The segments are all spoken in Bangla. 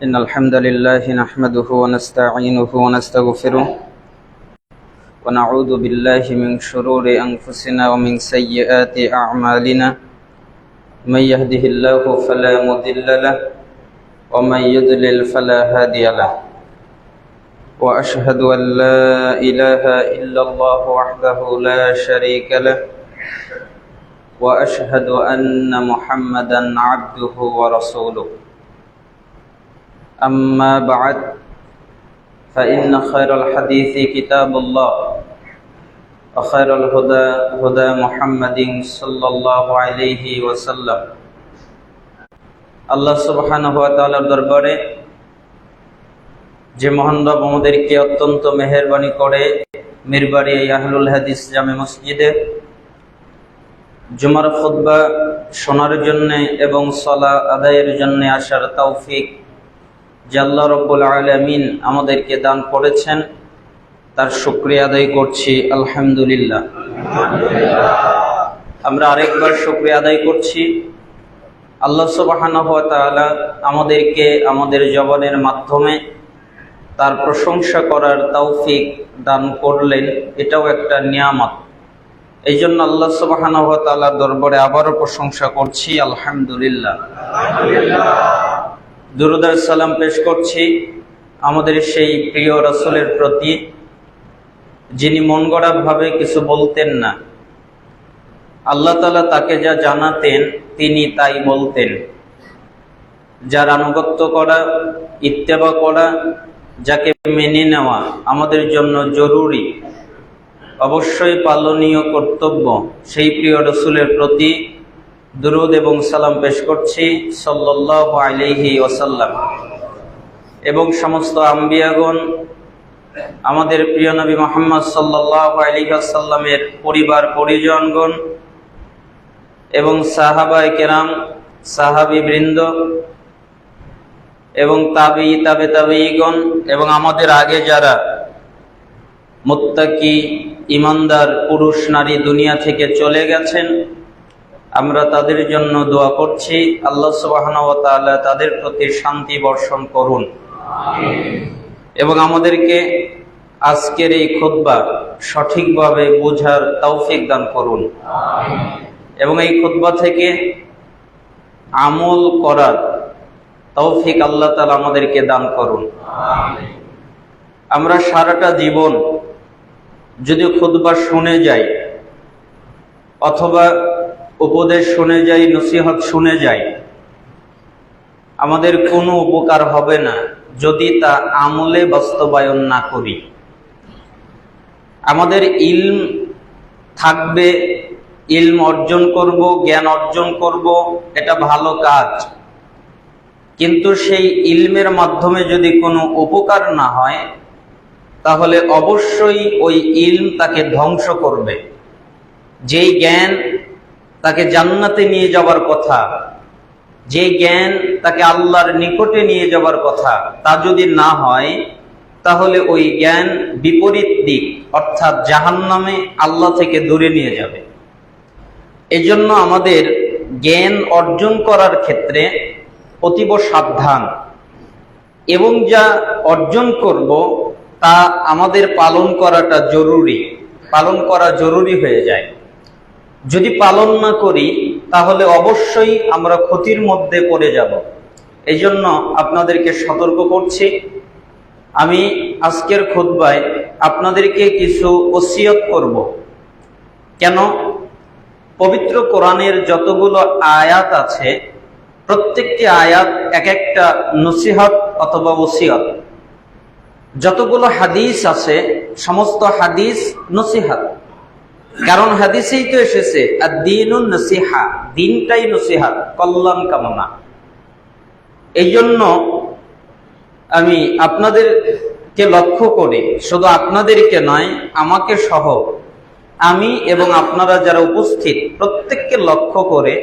إن الحمد لله نحمده ونستعينه ونستغفره ونعوذ بالله من شرور أنفسنا ومن سيئات أعمالنا من يهده الله فلا مضل له ومن يضلل فلا هادي له وأشهد أن لا إله إلا الله وحده لا شريك له وأشهد أن محمدا عبده ورسوله أما بعد فإن خير الحديث كتاب الله وخير الهدى هدى محمد صلى الله عليه وسلم আল্লাহ সুবহানাহু ওয়া তাআলার দরবারে যে মহান রব আমাদেরকে অত্যন্ত মেহেরবানি করে মিরবাড়ি আহলুল হাদিস জামে মসজিদে জুমার খুতবা শোনার জন্য এবং সালাত আদায়ের জন্য আসার তৌফিক যে আল্লাহ রাব্বুল আলামিন আমাদেরকে দান করেছেন তার শুকরিয়া আদায় করছি আলহামদুলিল্লাহ। আমরা আরেকবার শুকরিয়া আদায় করছি আল্লাহ সুবহানাহু ওয়া তাআলা আমাদেরকে আমাদের জবানের মাধ্যমে তার প্রশংসা করার তৌফিক দান করলেন, এটাও একটা নিয়ামত। এই জন্য আল্লাহ সুবহানাহু ওয়া তাআলার দরবারে আবারও প্রশংসা করছি আলহামদুলিল্লাহ। দুরূদ আর সালাম পেশ করছি আমাদের সেই প্রিয় রাসূলের প্রতি যিনি মন গড়া ভাবে কিছু বলতেন না, আল্লাহ তাআলা তাকে যা জানাতেন তিনি তাই বলতেন। যার আনুগত্য করা, ইত্তেবা করা, যাকে মেনে নেওয়া আমাদের জন্য জরুরি, অবশ্যই পালনীয় কর্তব্য, সেই প্রিয় রাসূলের প্রতি দুরূদ এবং সালাম পেশ করছি সাল্লাল্লাহু আলাইহি ওয়াসাল্লাম। এবং সমস্ত আম্বিয়াগণ, আমাদের প্রিয় নবী মুহাম্মদ সাল্লাল্লাহু আলাইহি ওয়াসাল্লামের পরিবার পরিজনগণ এবং সাহাবায়ে কেরাম, সাহাবীবৃন্দ এবং তাবেঈগণ এবং আমাদের আগে যারা মুত্তাকি ঈমানদার পুরুষ নারী দুনিয়া থেকে চলে গেছেন, আমরা তাদের জন্য দোয়া করছি আল্লাহ সুবহানাহু ওয়া তাআলা তাদের প্রতি শান্তি বর্ষণ করুন এবং আমাদেরকে আজকের এই খুতবা সঠিকভাবে বোঝার তৌফিক দান করুন এবং এই খুতবা থেকে আমল করার তৌফিক আল্লাহ তাআলা আমাদেরকে দান করুন। আমরা সারাটা জীবন যদি খুতবা শুনে যাই অথবা উপদেশ শুনে যাই, নসিহত শুনে যাই, আমাদের কোনো উপকার হবে না যদি তা আমলে বাস্তবায়ন না করি। আমাদের ইলম থাকবে, ইলম অর্জন করব, জ্ঞান অর্জন করব, এটা ভালো কাজ, কিন্তু সেই ইলমের মাধ্যমে যদি কোনো উপকার না হয় তাহলে অবশ্যই ওই ইলম তাকে ধ্বংস করবে। যেই জ্ঞান তাকে জান্নাতে নিয়ে যাওয়ার কথা, যে জ্ঞান তাকে আল্লাহর নিকটে নিয়ে যাওয়ার কথা, তা যদি না হয় তাহলে ওই জ্ঞান বিপরীত দিক অর্থাৎ জাহান্নামে আল্লাহ থেকে দূরে নিয়ে যাবে। এজন্য আমাদের জ্ঞান অর্জন করার ক্ষেত্রে অতীব সাবধান এবং যা অর্জন করব তা আমাদের পালন করাটা জরুরি, পালন করা জরুরি হয়ে যায়। যদি পালন না করি তাহলে অবশ্যই আমরা ক্ষতির মধ্যে পড়ে যাব। এই জন্য আপনাদেরকে সতর্ক করছি। আমি আজকের খুতবায় আপনাদেরকে কিছু ওসিয়ত করব। কেন? পবিত্র কোরআনের যতগুলো আয়াত আছে প্রত্যেকটি আয়াত এক একটা নসিহত অথবা ওসিয়ত। যতগুলো হাদিস আছে সমস্ত হাদিস নসিহত, কারণ হাদিসেই তো এসেছে আদ-দীনুন নসিহা, দিনটাই নসিহত, কল্যাণ কামনা। এই জন্য আমি আপনাদেরকে লক্ষ্য করে, শুধু আপনাদেরকে নয় আমাকে সহ, আমি এবং আপনারা যারা উপস্থিত প্রত্যেককে লক্ষ্য করে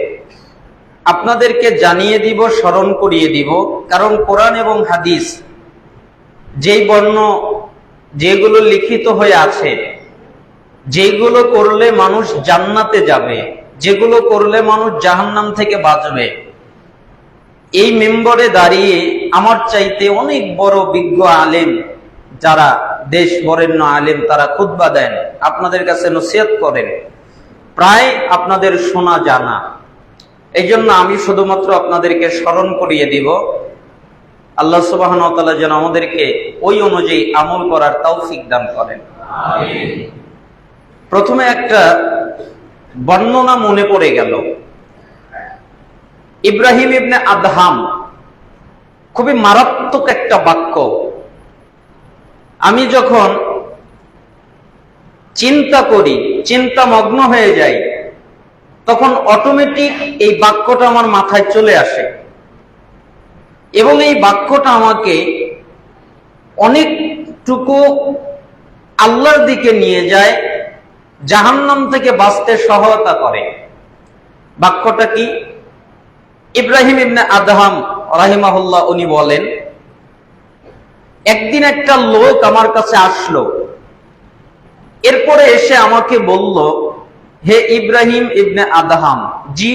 আপনাদেরকে জানিয়ে দিব, স্মরণ করিয়ে দিব। কারণ কোরআন এবং হাদিস যেই বর্ণ, যেগুলো লিখিত হয়ে আছে, যেগুলো করলে মানুষ জান্নাতে যাবে, যেগুলো করলে মানুষ জাহান্নাম থেকে বাঁচবে, এই মিম্বরে দাঁড়িয়ে আমার চাইতে অনেক বড় বিজ্ঞ আলেম, যারা দেশ বরেণ্য আলেম, তারা খুতবা দেন, আপনাদের কাছে নসিহত করেন, প্রায় আপনাদের শোনা জানা। এই জন্য আমি শুধুমাত্র আপনাদেরকে স্মরণ করিয়ে দিব, আল্লাহ সুবহানাহু ওয়া তাআলা যেন আমাদেরকে ওই অনুযায়ী আমল করার তৌফিক দান করেন। আমিন। প্রথমে একটা বর্ণনা মনে পড়ে গেল। ইব্রাহিম ইবনে আদহাম, খুবই মারাত্মক একটা বাক্য। আমি যখন চিন্তা করি, চিন্তামগ্ন হয়ে যাই, তখন অটোমেটিক এই বাক্যটা আমার মাথায় চলে আসে এবং এই বাক্যটা আমাকে অনেকটুকু আল্লাহর দিকে নিয়ে যায়, জাহান্নাম থেকে বাঁচতে সহায়তা করে। বাক্যটা কি? ইব্রাহিম ইবনে আদহাম রাহিমাহুল্লাহ উনি বলেন, একদিন একটা লোক আমার কাছে আসলো, এরপরে এসে আমাকে বলল, হে ইব্রাহিম ইবনে আদহাম, জি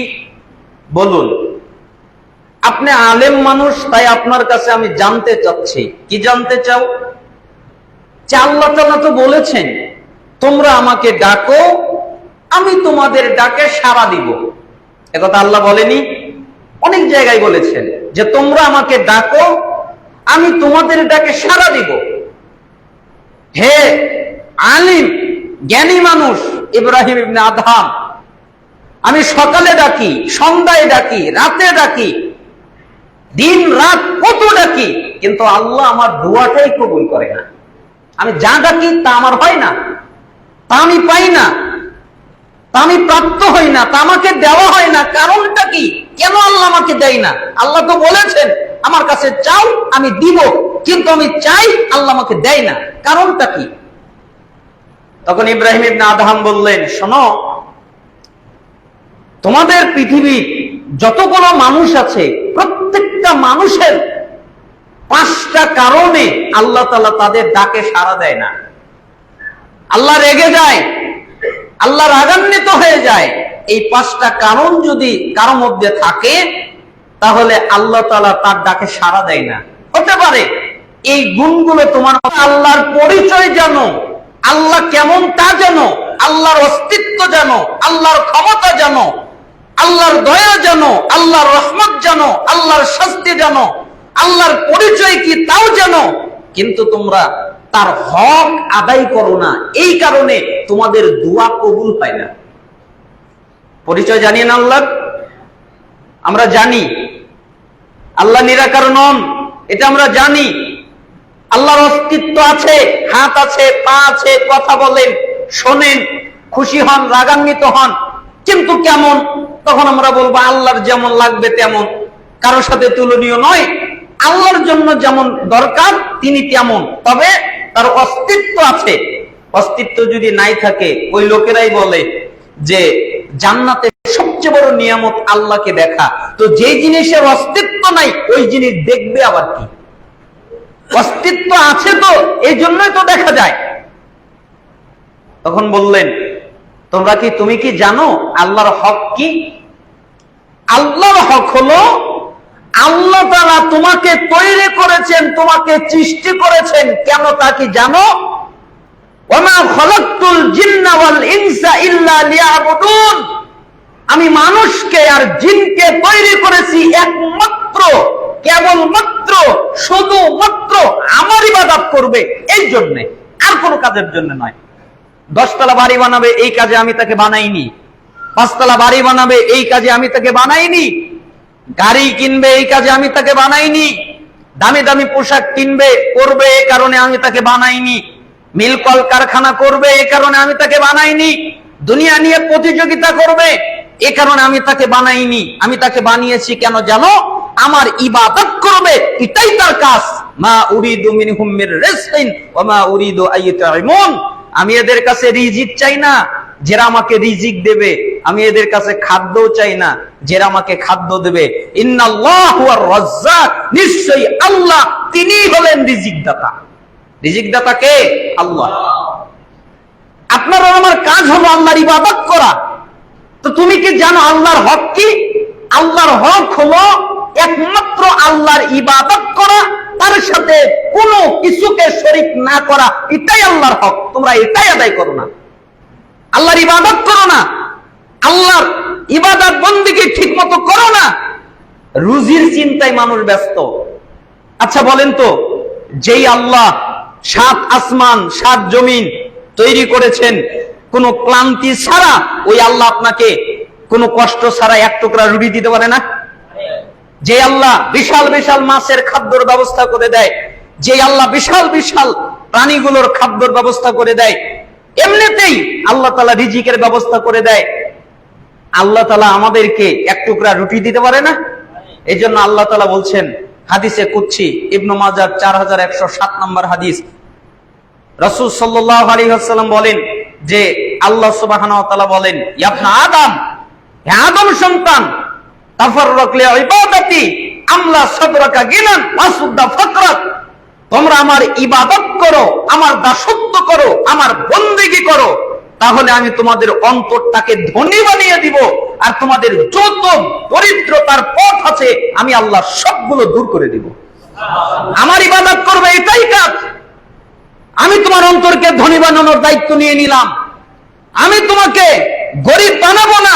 বলুন। আপনি আলেম মানুষ, তাই আপনার কাছে আমি জানতে চাচ্ছি। কি জানতে চাও? যে আল্লাহ তাআলা তো বলেছেন, তোমরা আমাকে ডাকো, আমি তোমাদের ডাকে সাড়া দিব। একথা আল্লাহ বলেনি? অনেক জায়গায় বলেছেন যে তোমরা আমাকে ডাকো, আমি তোমাদের ডাকে সাড়া দিব। হে আলিম, জ্ঞানী মানুষ ইব্রাহিম ইবনে আদহাম, আমি সকালে ডাকি, সন্ধ্যায় ডাকি, রাতে ডাকি, দিন রাত কত ডাকি, কিন্তু আল্লাহ আমার দোয়াটাই কবুল করে না। আমি যা ডাকি তা আমার হয় না, তা আমি পাই না, তা আমি প্রাপ্ত হই না, তা আমাকে দেওয়া হয় না। কারণটা কি? কেন আল্লাহ আমাকে দেয় না? আল্লাহ তো বলেছেন আমার কাছে চাও, আমি দিব, কিন্তু আমি চাই, আল্লাহ আমাকে দেয় না। কারণটা কি? তখন ইব্রাহিম ইবনে আদহাম বললেন, শোনো, তোমাদের পৃথিবীর যতগুলো মানুষ আছে, প্রত্যেকটা মানুষের 5টা কারণে আল্লাহ তাআলা তাদের ডাকে সাড়া দেয় না। আল্লাহ রেগে যায়, আল্লাহ রাগান্বিত হয়ে যায়। এই 5টা কারণ যদি কারোর মধ্যে থাকে, তাহলে আল্লাহ তাআলা তার ডাকে সাড়া দেয় না। হতে পারে এই গুণগুলো তোমার, আল্লাহর পরিচয় জানো, আল্লাহ কেমন তা জানো, আল্লাহর অস্তিত্ব জানো, আল্লাহর ক্ষমতা জানো, আল্লাহর দয়া জানো, আল্লাহর রহমত জানো, আল্লাহর শাস্তি জানো, আল্লাহর পরিচয় কি তাও জানো, কিন্তু তোমরা তার হক আদায় করো না। এই কারণে তোমাদের দোয়া কবুল হয় না। পরিচয় জানি না আল্লাহ? আমরা জানি আল্লাহ নিরাকার নন, এটা আমরা জানি। আল্লাহর অস্তিত্ব আছে, হাত আছে, পা আছে, কথা বলেন, শোনেন, খুশি হন, রাগান্বিত হন, কিন্তু কেমন? তখন আমরা বলবো আল্লাহর যেমন লাগবে তেমন, কারোর সাথে তুলনীয় নয়। আল্লাহর জন্য যেমন দরকার তিনি তেমন, তবে তার অস্তিত্ব আছে। অস্তিত্ব যদি নাই থাকে, ওই লোকেরাই বলে যে জান্নাতে সবচেয়ে বড় নিয়ামত আল্লাহকে দেখা। তো যে জিনিসের অস্তিত্ব নাই, ওই জিনিস দেখবে আবার কি? অস্তিত্ব আছে তো, এই জন্যই তো দেখা যায়। তখন বললেন, তুমি কি জানো আল্লাহর হক কি? আল্লাহর হক হলো, আল্লাহ তাআলা তোমাকে তৈরি করেছেন, তোমাকে সৃষ্টি করেছেন, কেন তা কি জানো? ওয়ামা খালাকতুল জিন্না ওয়াল ইনসা ইল্লা লিয়াবুদুন, আমি মানুষকে আর জিনকে তৈরি করেছি একমাত্র, কেবলমাত্র, শুধুমাত্র আমার ইবাদত করবে, এই জন্য, আর কোনো কাজের জন্য নয়। 10 তলা বাড়ি বানাবে, এই কাজে আমি তাকে বানাইনি। 5 তলা বাড়ি বানাবে, এই কাজে আমি তাকে বানাইনি। গাড়ি কিনবে, এই কাজে আমি তাকে বানাইনি। দামি দামি পোশাক কিনবে, করবে, এই কারণে আমি তাকে বানাইনি। মিল কল কারখানা করবে, এই কারণে আমি তাকে বানাইনি। দুনিয়া নিয়ে প্রতিযোগিতা করবে, এই কারণে আমি তাকে বানাইনি। আমি তাকে বানিয়েছি কেন জানো? আমার ইবাদত করবে, এটাই তার কাজ। মা উরিদু মিনহুম মির রিজকিন ওয়া মা উরিদু আইয়ুতঈমুন, আমি এদের কাছে রিজিক চাই না, যারা আমাকে রিজিক দেবে। আমি এদের কাছে খাদ্যও চাই না, যারা আমাকে খাদ্য দেবে। ইন্নাল্লাহু আর রাজ্জাক, নিশ্চয়ই আল্লাহ তিনিই হলেন রিজিক দাতা। রিজিক দাতা কে? আল্লাহ। আপনার আর আমার কাজ হলো আল্লাহর ইবাদত করা। তো তুমি কি জানো আল্লাহর হক কি? আল্লাহর হক হলো একমাত্র আল্লাহর ইবাদত করা, তার সাথে কোনো কিছুকে শরীক না করা, এটাই আল্লাহর হক। তোমরা এটাই আদায় করো না, আল্লাহর ইবাদত করো না, আল্লাহর ইবাদত বন্দেগী ঠিক মতো করো না, রুজির চিন্তায় মানুষ ব্যস্ত। আচ্ছা বলেন তো, যেই আল্লাহ 7 আসমান 7 জমিন তৈরি করেছেন কোনো ক্লান্তি ছাড়া, ওই আল্লাহ আপনাকে কোনো কষ্ট ছাড়া এক টুকরা রুটি দিতে পারে না? যে আল্লাহ বিশাল বিশাল মাছের খাদ্যর ব্যবস্থা করে দেয়, যে আল্লাহ বিশাল বিশাল প্রাণীগুলোর খাদ্যর ব্যবস্থা করে দেয়, এমনিতেই আল্লাহ তাআলা রিজিকের ব্যবস্থা করে দেয়, আল্লাহ তাআলা আমাদেরকে এক টুকরা রুটি দিতে পারে না? এই জন্য আল্লাহ তাআলা বলছেন হাদিসে কুদসি, ইবনে মাজাহ 4107 নম্বর হাদিস, রাসূল সাল্লাল্লাহু আলাইহি ওয়াসাল্লাম বলেন যে আল্লাহ সুবহানাহু ওয়া তাআলা বলেন, ইয়া ইবনে আদম, হে আদম সন্তান, তাফাররাক লি ইবাদাতি আমলা সাদরাকা গিনান ওয়াসুদ্দা ফাকরাক, তোমরা আমার ইবাদত করো, আমার দাসত্ব করো, আমার বন্দেগী করো, তাহলে আমি তোমাদের অন্তরটাকে ধনী বানিয়ে দিব, আর তোমাদের যত দরিদ্রতার পথ আছে আমি আল্লাহ সবগুলো দূর করে দিব। আমার ইবাদত করবে, এটাই কাজ। আমি তোমার অন্তরকে ধনী বানানোর দায়িত্ব নিয়ে নিলাম। আমি তোমাকে গরিব বানাবো না,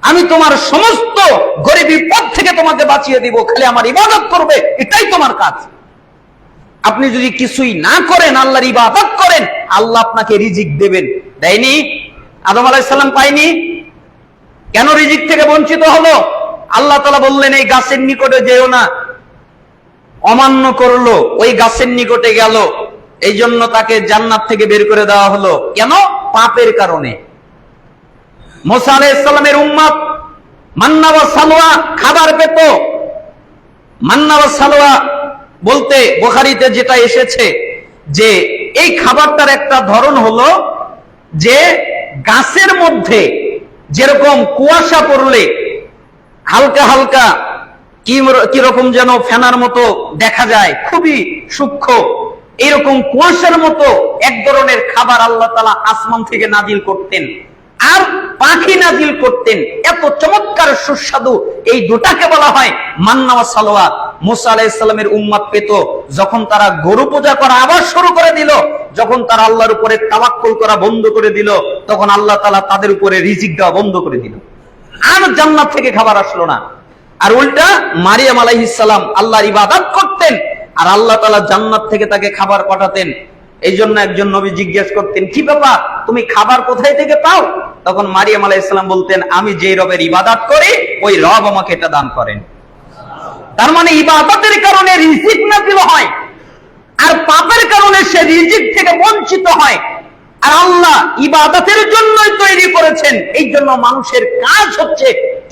আমি তোমার সমস্ত গরিবী পথ থেকে তোমাকে বাঁচিয়ে দিব, খালি আমার ইবাদত করবে, এটাই তোমার কাজ। আপনি যদি কিছুই না করেন, আল্লাহর ইবাদত করেন, আল্লাহ আপনাকে রিজিক দেবেন। দেয়নি? আদম আলাইহিস সালাম পায়নি? কেন রিজিক থেকে বঞ্চিত হলো? আল্লাহ তাআলা বললেন এই গাছের নিকটে যেও না, অমান্য করলো, ওই গাছের নিকটে গেল, এই জন্য তাকে জান্নাত থেকে বের করে দেওয়া হলো। কেন? পাপের কারণে। মুসা আলাইহিস সালামের উম্মত মান্না ওয়া সালওয়া খাবার পেত। মান্না ওয়া সালওয়া বলতে বুখারীতে যেটা এসেছে যে এই খাবারটার একটা ধরন হলো যে গাছের মধ্যে যেরকম কুয়াশা পড়লে হালকা হালকা কি রকম যেন ফেনার মতো দেখা যায়, খুবই সূক্ষ্ম, এইরকম কুয়াশার মতো এক ধরনের খাবার আল্লাহ তাআলা আসমান থেকে নাজিল করতেন, আর পাখি নাজিল করতেন। এত চমৎকার সুস্বাদু এই দুটাকে বলা হয় মান্না ওয়া সালওয়া। মুসা আলাইহিস সালামের উম্মত পেত যখন তারা গরু পূজা করা আবার শুরু করে দিল, যখন তারা আল্লাহর উপরে তাওয়াক্কুল করা বন্ধ করে দিল, তখন আল্লাহ তাআলা তাদের উপরে রিজিক দেওয়া বন্ধ করে দিল, আর জান্নাত থেকে খাবার আসলো না। আর উল্টা মারিয়াম আলাইহিস সালাম আল্লাহর ইবাদত করতেন, আর আল্লাহ তাআলা জান্নাত থেকে তাকে খাবার পাঠাতেন। এই জন্য একজন নবী জিজ্ঞেস করতেন, কি ব্যাপার, তুমি খাবার কোথায় থেকে পাও? তখন মারিয়াম আলাইহিস সালাম বলতেন, আমি যে রবের ইবাদত করি ওই রব আমাকে এটা দান করেন। তার মানে ইবাদতের কারণে রিজিক নাযিল হয়, আর পাপের কারণে সে রিজিক থেকে বঞ্চিত হয়। আর আল্লাহ ইবাদতের জন্যই তৈরি করেছেন, এই জন্য মানুষের কাজ হচ্ছে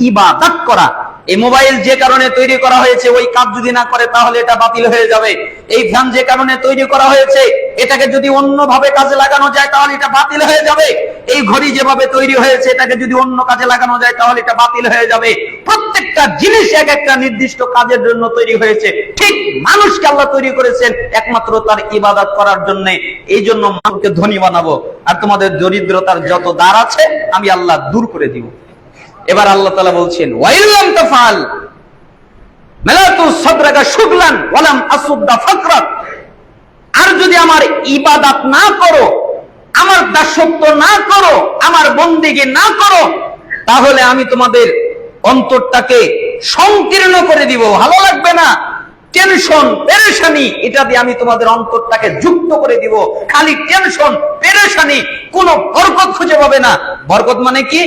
ইবাদত করা। এই মোবাইল যে কারণে তৈরি করা হয়েছে, ওই কাজ যদি না করে তাহলে এটা বাতিল হয়ে যাবে। এই ফ্যান যে কারণে তৈরি করা হয়েছে, এটাকে যদি অন্যভাবে কাজে লাগানো যায় তাহলে এটা বাতিল হয়ে যাবে। এই ঘড়ি যেভাবে তৈরি হয়েছে, এটাকে যদি অন্য কাজে লাগানো যায় তাহলে এটা বাতিল হয়ে যাবে। প্রত্যেকটা জিনিস এক একটা নির্দিষ্ট কাজের জন্য তৈরি হয়েছে। ঠিক মানুষকে আল্লাহ তৈরি করেছেন একমাত্র তার ইবাদত করার জন্য। এই জন্য মানুষকে ধনী বানাবো, আর তোমাদের দরিদ্রতার যত দ্বার আছে আমি আল্লাহ দূর করে দিব। এবার আল্লাহ তাআলা বলছেন, ওয়াইলাম তাফাল মালাতু সাদরাকা শুগলান ওয়ালাম আসুদ্দা ফাকরাক, আর যদি আমার ইবাদত না করো, আমার দাসত্ব না করো, আমার বন্দেগী না করো, তাহলে আমি তোমাদের অন্তরটাকে সংকীর্ণ করে দিব, ভালো লাগবে না, টেনশন পেরেশানি, এটা দিয়ে আমি তোমাদের অন্তরটাকে যুক্ত করে দিব। খালি টেনশন পেরেশানি, কোনো বরকত খুঁজে পাবে না। বরকত মানে কি?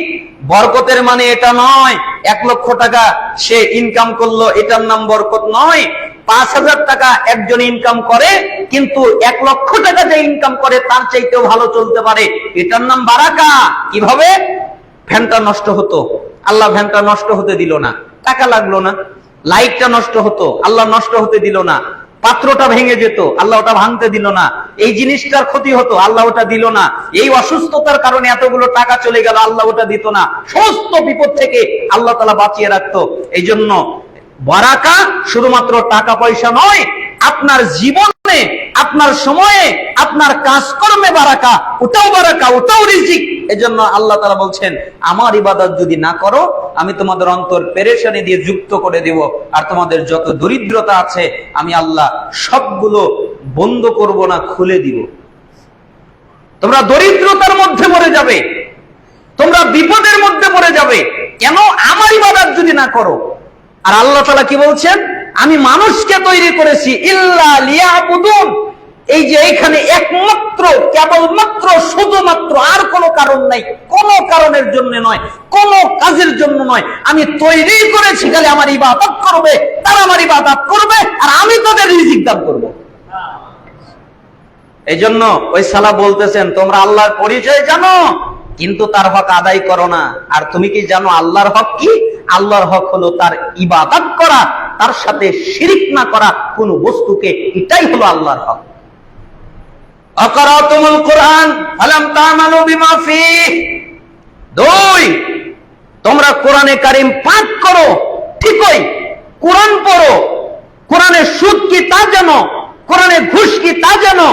বরকতের মানে এটা নয় 1 লক্ষ টাকা সে ইনকাম করলো, এটার নাম বরকত নয়। 5,000 টাকা একজন ইনকাম করে, কিন্তু 1 লক্ষ টাকা যে ইনকাম করে তার চাইতেও ভালো চলতে পারে, এটার নাম বারাকা। কিভাবে? ফ্যানটা নষ্ট হতো, আল্লাহ ফ্যানটা নষ্ট হতে দিল না, টাকা লাগলো না। লাইটটা নষ্ট হতো, আল্লাহ নষ্ট হতে দিল না। পাত্রটা ভেঙে যেত, আল্লাহ ওটা ভাঙতে দিল না। এই জিনিসটার ক্ষতি হতো, আল্লাহ ওটা দিল না। এই অসুস্থতার কারণে এতগুলো টাকা চলে গেল, আল্লাহ ওটা দিত না। সমস্ত বিপদ থেকে আল্লাহ তাআলা বাঁচিয়ে রাখতো। এই জন্য বারাকা শুধুমাত্র টাকা পয়সা নয়, আপনার জীবনে আপনার সময়ে, আপনার কাজকর্মে বারাকা, ওটাও বারাকা, ওটাও রিজিক। এজন্য আল্লাহ তাআলা বলছেন, আমার ইবাদত যদি না করো, আমি তোমাদের অন্তর পেরেশানি দিয়ে যুক্ত করে দেব, আর তোমাদের যত দরিদ্রতা আছে আমি আল্লাহ সবগুলো বন্ধ করব না, খুলে দিব। তোমরা দরিদ্রতার মধ্যে মরে যাবে, তোমরা বিপদের মধ্যে পড়ে যাবে, কেন? আমার ইবাদত যদি না করো। আর আল্লাহ তাআলা কি বলছেন? আমি মানুষকে তৈরি করেছি ইল্লা লিয়াবুদুন। এই যে এখানে একমাত্র, কেবলমাত্র, শুধুমাত্র, আর কোনো কারণ নাই, কোনো কারণের জন্য নয়, কোনো কাজের জন্য নয়। আমি তৈরি করেছি খালি আমার ইবাদত করবে, তারা আমার ইবাদত করবে, আর আমি তাদের রিজিক দান করব। এই জন্য ওই সালাফ বলতেছেন, তোমরা আল্লাহর পরিচয় জানো কিন্তু তার হক আদায় করো না। আর তুমি কি জানো আল্লাহর হক কি? আল্লাহর হক হলো তার ইবাদত করা, তার সাথে শিরিক না করা কোন বস্তুকে, এটাই হলো আল্লাহর হক। আকারাতুমুল কুরআন ফালাম তা'মালু বিমা ফীহ। 2, তোমরা কোরআনে কারীম পাঠ করো, ঠিকই কোরআন পড়ো, কোরআনে সুদ কি তা জানো, কোরআনে ঘুষ কি তা জানো,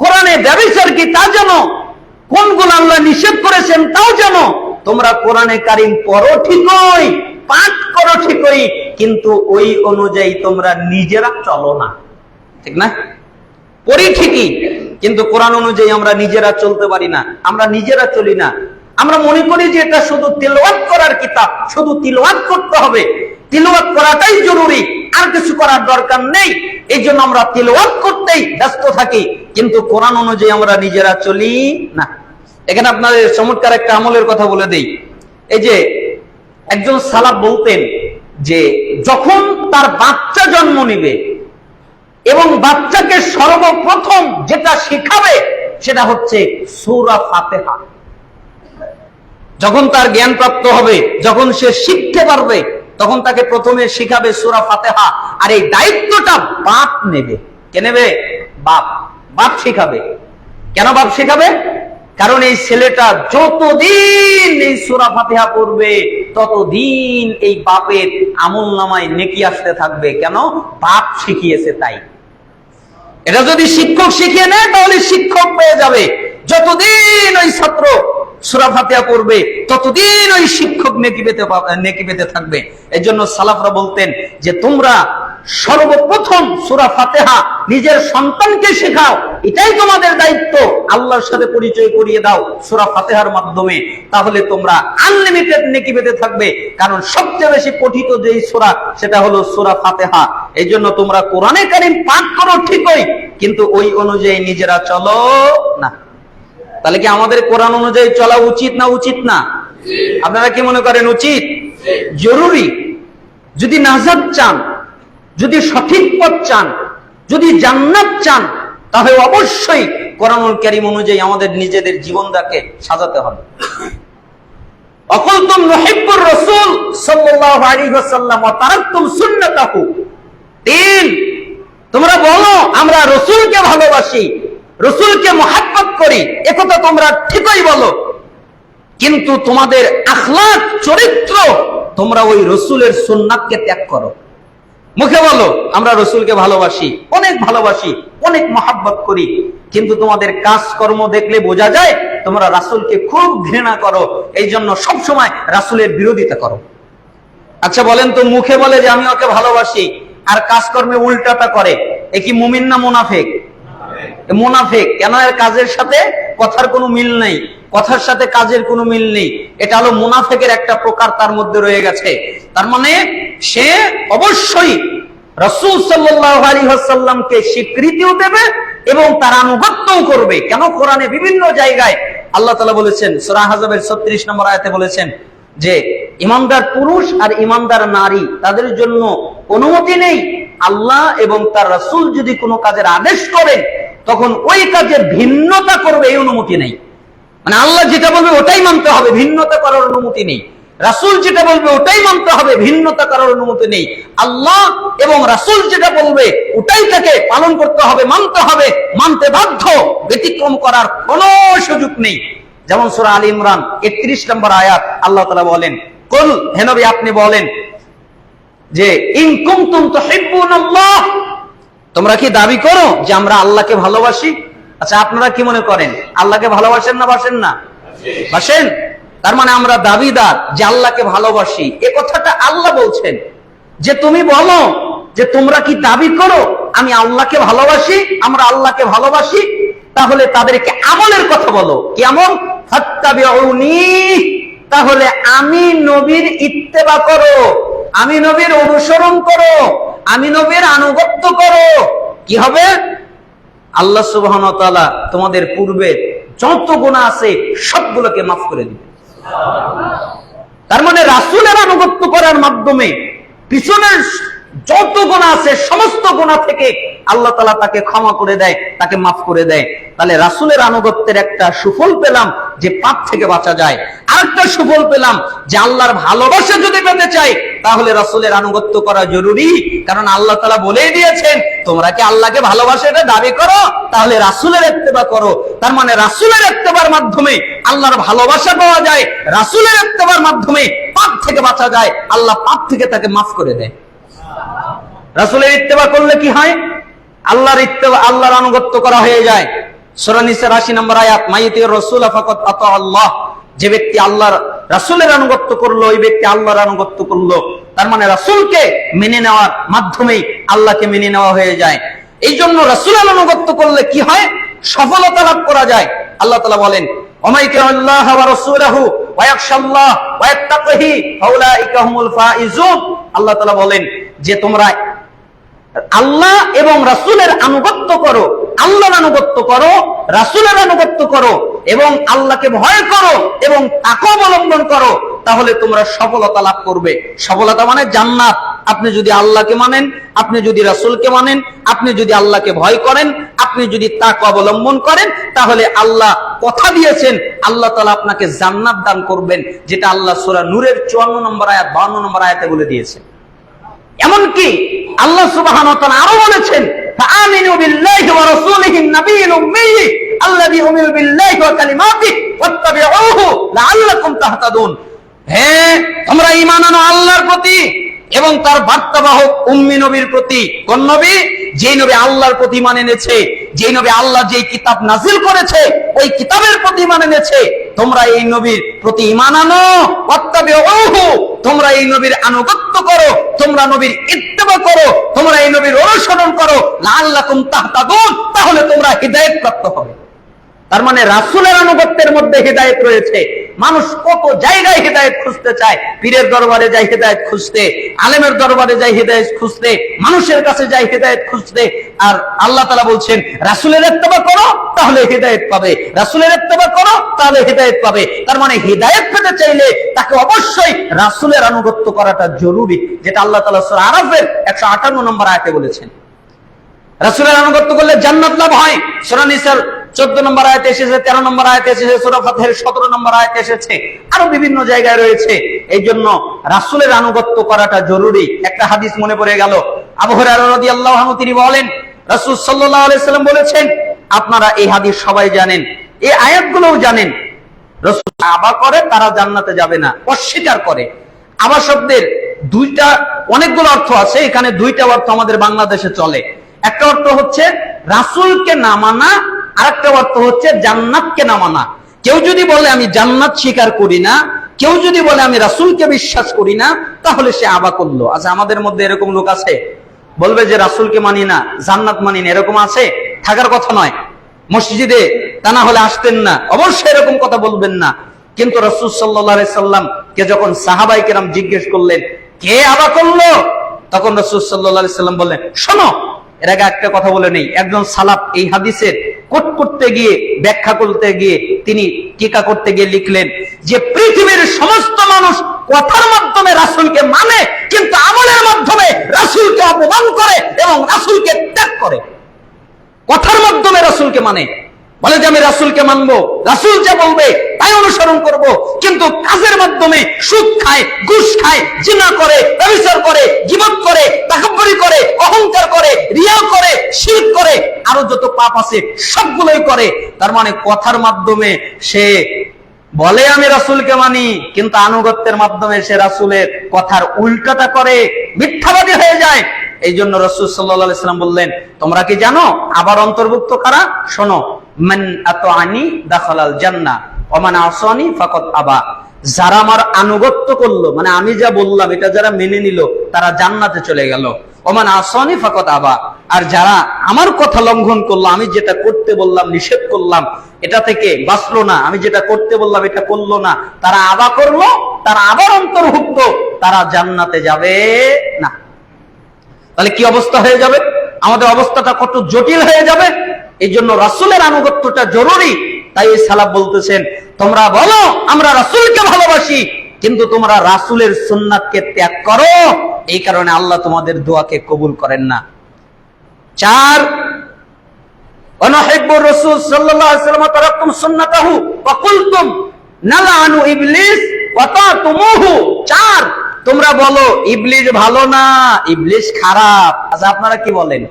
কোরআনে ব্যভিচার কি তা জানো, কোনগুলো আল্লাহ নিষেধ করেছেন তাও জানো। তোমরা কোরআনে কারীম পড়ো ঠিকই, পাঠ করো ঠিকই, কিন্তু ওই অনুযায়ী তোমরা নিজেরা চলো না, ঠিক না? পড়ি ঠিকই, কিন্তু কোরআন অনুযায়ী আমরা নিজেরা চলতে পারি না, আমরা নিজেরা চলি না। আমরা মনে করি যে এটা শুধু তিলাওয়াত করার কিতাব, শুধু তিলাওয়াত করতে হবে, তিলাওয়াত করাটাই জরুরি, আর কিছু করার দরকার নেই। এই জন্য আমরা তিলাওয়াত করতেই ব্যস্ত থাকি, কিন্তু কোরআন অনুযায়ী আমরা নিজেরা চলি না। এখানে আপনাদের চমৎকার একটা আমলের কথা বলে দেই। এই যে একজন সালাফ বলতেন যে যখন তার বাচ্চা জন্ম নিবে এবং বাচ্চাকে সর্বপ্রথম যেটা শিখাবে সেটা হচ্ছে সূরা ফাতিহা। যখন তার জ্ঞান প্রাপ্ত হবে, যখন সে শিখতে পারবে, তখন তাকে প্রথমে শিখাবে সূরা ফাতিহা। আর এই দায়িত্বটা বাপ নেবে। কে নেবে? বাপ। বাপ শিখাবে। কেন বাপ শিখাবে? কারণ এই ছেলেটা যতদিন এই সূরা ফাতিহা পড়বে ততদিন এই বাপের আমলনামায় নেকি আসতে থাকবে। কেন? বাপ শিখিয়েছে তাই। এটা যদি শিক্ষক শিখিয়ে নেয় তাহলে শিক্ষক পেয়ে যাবে। যতদিন ওই ছাত্র সূরা ফাতিহা পড়বে ততদিন ওই শিক্ষক নেকি পেতে থাকবে। এই জন্য সালাফরা বলতেন যে তোমরা সর্বপ্রথম সূরা ফাতিহা নিজের সন্তানকে শেখাও, এটাই তোমাদের দায়িত্ব। আল্লাহর সাথে পরিচয় করিয়ে দাও সূরা ফাতিহার মাধ্যমে, তাহলে তোমরা আনলিমিটেড নেকি পেতে থাকবে। কারণ সবচেয়ে বেশি পঠিত যেই সূরা সেটা হলো সূরা ফাতিহা। এই জন্য তোমরা কোরআনে কারীম পাঠ করো ঠিকই, কিন্তু ওই অনুযায়ী নিজেরা চলো না। তাহলে কি আমাদের কোরআন অনুযায়ী চলা উচিত না উচিত না? আপনারা কি মনে করেন উচিত? জরুরি। যদি নাজাত চান, যদি সঠিক পথ চান, যদি জান্নাত চান, তাহলে অবশ্যই কোরআনুল কারীম অনুযায়ী আমাদের নিজেদের জীবনটাকে সাজাতে হবে। অকুলতুম নুহিব্বুর রাসূল সাল্লাল্লাহু আলাইহি ওয়াসাল্লাম ওয়া তারাকতুম সুন্নাতাহু। 3, তোমরা বলো আমরা রাসূলকে ভালোবাসি, রাসূলকে মুহাব্বত করি, একথা তোমরা ঠিকই বলো, কিন্তু তোমাদের আখলাক, চরিত্র, তোমরা ওই রাসূলের সুন্নাতকে ত্যাগ করো। মুখে বলো আমরা রাসূলকে ভালোবাসি, অনেক ভালোবাসি, অনেক মুহাব্বত করি, কিন্তু তোমাদের কাজকর্ম দেখলে বোঝা যায় তোমরা রাসূলকে খুব ঘৃণা করো, এই জন্য সবসময় রাসূলের বিরোধিতা করো। আচ্ছা বলেন তো, মুখে বলে যে আমি ওকে ভালোবাসি আর কাজকর্মে উল্টাটা করে, এ কি মুমিন না মুনাফিক? মুনাফিক। কেন? এর কাজের সাথে কথার কোনো মিল নেই, কথার সাথে কাজের কোনো মিল নেই। এটা হলো মুনাফিকের একটা প্রকার তার মধ্যে রয়ে গেছে। তার মানে সে অবশ্যই রাসূল সাল্লাল্লাহু আলাইহি ওয়াসাল্লামকে স্বীকৃতিও দেবে এবং তার আনুগত্যও করবে। কেন? কোরআনে বিভিন্ন জায়গায় আল্লাহ তাআলা বলেছেন, সূরা আহজাবের 36 নম্বর আয়াতে বলেছেন যে ঈমানদার পুরুষ আর ঈমানদার নারী তাদের জন্য অনুমতি নেই আল্লাহ এবং তার রাসূল যদি কোনো কাজের আদেশ করেন তখন ওই কাজের ভিন্নতা করবে, এই অনুমতি নেই। মানে আল্লাহ যেটা বলবে ওটাই মানতে হবে, ভিন্নতা করার অনুমতি নেই। রাসূল যেটা বলবে ওটাই মানতে হবে, ভিন্নতা করার অনুমতি নেই। আল্লাহ এবং রাসূল যেটা বলবে ওটাই তাকে পালন করতে হবে, মানতে হবে, মানতে বাধ্য, ব্যতিক্রম করার কোনো সুযোগ নেই। যেমন সূরা আলী ইমরান 31 নম্বর আয়াত আল্লাহ তাআলা বলেন, কুল, হে নবী আপনি বলেন যে ইন কুনতুম তুহিব্বুনাল্লাহ, তোমরা কি দাবি করো যে আমরা আল্লাহকে ভালোবাসি? আচ্ছা, আপনারা কি মনে করেন আল্লাহকে ভালোবাসেন না বাসেন না? বাসেন। তার মানে আমরা দাবিদার যে আল্লাহকে ভালোবাসি। এ কথাটা আল্লাহ বলছেন যে তুমি বলো যে তোমরা কি দাবি করো আমি আল্লাহকে ভালোবাসি, আমরা আল্লাহকে ভালোবাসি, তাহলে তাদেরকে আমলের কথা বলো। কেমন? ফাত্তাবিউনি, তাহলে আমি নবীর ইত্তেবা করো, আমি নবীর অনুসরণ করো, আমি নবীর আনুগত্য করো। কি হবে? আল্লাহ সুবহানাহু ওয়া তাআলা তোমাদের পূর্বে যত গুনাহ আছে সবগুলোকে মাফ করে দিবে। তার মানে রাসূলের আনুগত্য করার মাধ্যমে পিছনের যত গুনাহ আছে সমস্ত গুনাহ থেকে আল্লাহ তাআলা তাকে ক্ষমা করে দেয়, তাকে মাফ করে দেয়। তাহলে রাসূলের আনুগত্যের একটা সুফল পেলাম যে পাপ থেকে বাঁচা যায়। আরেকটা সুফল পেলাম যে আল্লাহর ভালোবাসা যদি পেতে চাই তাহলে রাসূলের আনুগত্য করা জরুরি। কারণ আল্লাহ তাআলা বলেই দিয়েছেন তোমরা কি আল্লাহকে ভালোবাসো এটা দাবি করো তাহলে রাসূলের ইত্তেবা করো। তার মানে রাসূলের ইত্তেবার মাধ্যমে আল্লাহর ভালোবাসা পাওয়া যায়, রাসূলের ইত্তেবার মাধ্যমে পাপ থেকে বাঁচা যায়, আল্লাহ পাপ থেকে তাকে মাফ করে দেয়। রাসূলের ইত্তেবা করলে কি হয়? আল্লাহর ইত্তেবা, আল্লাহর আনুগত্য করা হয়ে যায়। সূরা নিসার 80 নম্বর আয়াত, মাইয়াতির রাসূল ফাকাত আতা আল্লাহ, যে ব্যক্তি আল্লাহর রাসূলের আনুগত্য করলো ওই ব্যক্তি আল্লাহর আনুগত্য করলো। তার মানে রাসূলকে মেনে নেওয়ার মাধ্যমেই আল্লাহকে মেনে নেওয়া হয়ে যায়। এই জন্য রাসূলের আনুগত্য করলে কি হয়? সফলতা লাভ করা যায়। আল্লাহ তাআলা বলেন ওমাইকাল্লাহ ওয়া রাসূলহু ওয়া ইয়াখশাল্লাহ ওয়া ইয়াত্তাকিহি ফাউলাইকা হুমুল ফাইজুন। আল্লাহ তাআলা বলেন যে তোমরা আল্লাহ এবং রাসূলের আনুগত্য করো, আল্লাহর আনুগত্য করো, রাসূলের আনুগত্য করো এবং আল্লাহকে ভয় করো এবং তাকওয়া অবলম্বন করো, তাহলে তোমরা সফলতা লাভ করবে। সফলতা মানে জান্নাত। আপনি যদি আল্লাহকে মানেন, আপনি যদি রাসূলকে মানেন, আপনি যদি আল্লাহকে ভয় করেন, আপনি যদি তাকওয়া অবলম্বন করেন, তাহলে আল্লাহ কথা দিয়েছেন আল্লাহ তাআলা আপনাকে জান্নাত দান করবেন, যেটা আল্লাহ সূরা নূরের 54 নম্বর আয়াত 52 নম্বর আয়াতে বলে দিয়েছেন। এমনকি আল্লাহ সুবহানাহু ওয়া তাআলা আরো বলেছেন ফাআমিনু বিল্লাহি ওয়া রাসূলিহিন নাবিয়্যিল উম্মি আল্লাযী উমিরা বিল্লাহি ওয়া কালিমাতিহি ওয়াত্তাবিউহু লাআল্লাকুম তাহতাদুন। হ্যাঁ, তোমরা ঈমান আনো আল্লাহর প্রতি এবং তার বার্তাবাহক উম্মি নবীর প্রতি। কোন নবী? যেই নবী আল্লাহর প্রতি ঈমান এনেছে, যেই নবী আল্লাহ যেই কিতাব নাযিল করেছে ওই কিতাবের প্রতি ঈমান এনেছে। তোমরা এই নবীর প্রতি ঈমান আনো, ওয়াত্তাবিউহু, তোমরা এই নবীর আনুগত্য করো, তোমরা নবীর ইত্তেবা করো, তোমরা এই নবীর অনুসরণ করো, লাআল্লাকুম তাহতাদুন, তাহলে তোমরা হিদায়াত প্রাপ্ত হবে। তার মানে রাসূলের আনুগত্যের মধ্যে হিদায়াত রয়েছে। মানুষ কত জায়গায় হিদায়াত খুঁজতে চায়, পীরের দরবারে যায় হিদায়াত খুঁজতে, আলেমের দরবারে যায় হিদায়াত খুঁজতে, মানুষের কাছে যায় হিদায়াত খুঁজতে। আর আল্লাহ তাআলা বলছেন রাসূলের ইত্তেবা করো তাহলে হিদায়াত পাবে, রাসূলের ইত্তেবা করো তাহলে হিদায়াত পাবে। তার মানে হিদায়াত পেতে চাইলে তাকে অবশ্যই রাসূলের আনুগত্য করাটা জরুরি, যেটা আল্লাহ তাআলা সূরা আরাফের 158 নম্বর আয়াতে বলেছেন। রাসূলের আনুগত্য করলে জান্নাত লাভ হয়। সূরা নিসার 14 নম্বর আয়াতে এসেছে, 13 নম্বর আয়াতে এসেছে, সূরা ফাতহের 17 নম্বর আয়াতে এসেছে, আরো বিভিন্ন জায়গায় রয়েছে। এই জন্য রাসূলের আনুগত্য করাটা জরুরি। একটা হাদিস মনে পড়ে গেল, আবু হুরায়রা রাদিয়াল্লাহু আনহু তিনি বলেন রাসূল সাল্লাল্লাহু আলাইহি সাল্লাম বলেছেন, আপনারা এই হাদিস সবাই জানেন, এই আয়াতগুলোও জানেন, রাসূল আবা করে তারা জান্নাতে যাবে না, অস্বীকার করে। আবা শব্দের দুইটা অনেকগুলো অর্থ আছে, এখানে দুইটা অর্থ আমাদের বাংলাদেশে চলে। একটা অর্থ হচ্ছে রাসূলকে না মানা, আরেকটা অর্থ হচ্ছে জান্নাতকে না মানা। কেউ যদি বলে আমি জান্নাত স্বীকার করি না, কেউ যদি বলে আমি রাসূলকে বিশ্বাস করি না, তাহলে সে আবা করলো। আচ্ছা, আমাদের মধ্যে এরকম লোক আছে বলবে যে রাসূলকে মানি না, জান্নাত মানি না, এরকম আছে? থাকার কথা নয়। মসজিদে তা না হলে আসতেন না, অবশ্যই এরকম কথা বলবেন না। কিন্তু রাসূল সাল্লাল্লাহু আলাইহি সাল্লাম কে যখন সাহাবায়ে কেরাম জিজ্ঞেস করলেন কে আবা করলো, তখন রাসূল সাল্লাল্লাহু আলাইহি সাল্লাম বললেন শোনো, এর আগে একটা কথা বলে নেই। একজন সালাফ এই হাদিসের কোট করতে গিয়ে, ব্যাখ্যা করতে গিয়ে, তিনি টিকা করতে গিয়ে লিখলেন যে পৃথিবীর সমস্ত মানুষ কথার মাধ্যমে রাসূলকে মানে, কিন্তু আমলের মাধ্যমে রাসূলকে অপমান করে এবং রাসূলকে ত্যাগ করে। কথার মাধ্যমে রাসূলকে মানে, বলে যে আমি রাসূলকে মানবো, রাসূল যা বলবে তাই অনুসরণ করব, কিন্তু কাজের মাধ্যমে সুদ খায়, ঘুষ খায়, জিনা করে, ব্যভিচার করে, গীবত করে, তাকাব্বুরি করে, অহংকার করে, রিয়া করে, শিরক করে, আরো যত পাপ আছে সবগুলোই করে। তার মানে কথার মাধ্যমে সে বলে আমি রাসূলকে মানি, কিন্তু আনুগত্যের মাধ্যমে সে রাসূলের কথার উল্টাটা করে, মিথ্যাবাদী হয়ে যায়। এই জন্য রাসূল সাল্লাল্লাহু আলাইহি ওয়াসাল্লাম বললেন, তোমরা কি জানো আবার অন্তর্ভুক্ত কারা? শোনো, মান আতাআনি দাখালাল জান্নাহ ওয়া মান আসানি ফাকাদ আবা। যারা আমার আনুগত্য করলো, মানে আমি যা বললাম এটা যারা মেনে নিল, তারা জান্নাতে চলে গেল। ওমান আসানি ফাকাদ আবা। আর যারা আমার কথা লঙ্ঘন করলো, আমি যেটা করতে বললাম, নিষেধ করলাম, এটা থেকে বাঁচলো না, আমি যেটা করতে বললাম এটা করলো না, তারা আবা করলো, তারা আবার অন্তর্ভুক্ত, তারা জান্নাতে যাবে না। তাহলে কি অবস্থা হয়ে যাবে? আমাদের অবস্থাটা কত জটিল হয়ে যাবে। এই জন্য রাসূলের আনুগত্যটা জরুরি। তাই সালাফ বলতেছেন, তোমরা বলো আমরা রাসূলকে ভালোবাসি, কিন্তু তোমরা রাসূলের সুন্নাতকে ত্যাগ করো, এই কারণে আল্লাহ তোমাদের দোয়াকে কবুল করেন না। 4, ওয়ানাহিব্বুর রাসূল সাল্লাল্লাহু আলাইহি ওয়াসাল্লাম তারাকতুম সুন্নাতাহু ওয়া কুলতুম নালানু ইবলিস ওয়া তাতুমুহু। 4, তোমরা বলো ইবলিস ভালো না, ইবলিস খারাপ। আচ্ছা আপনারা কি বলেন?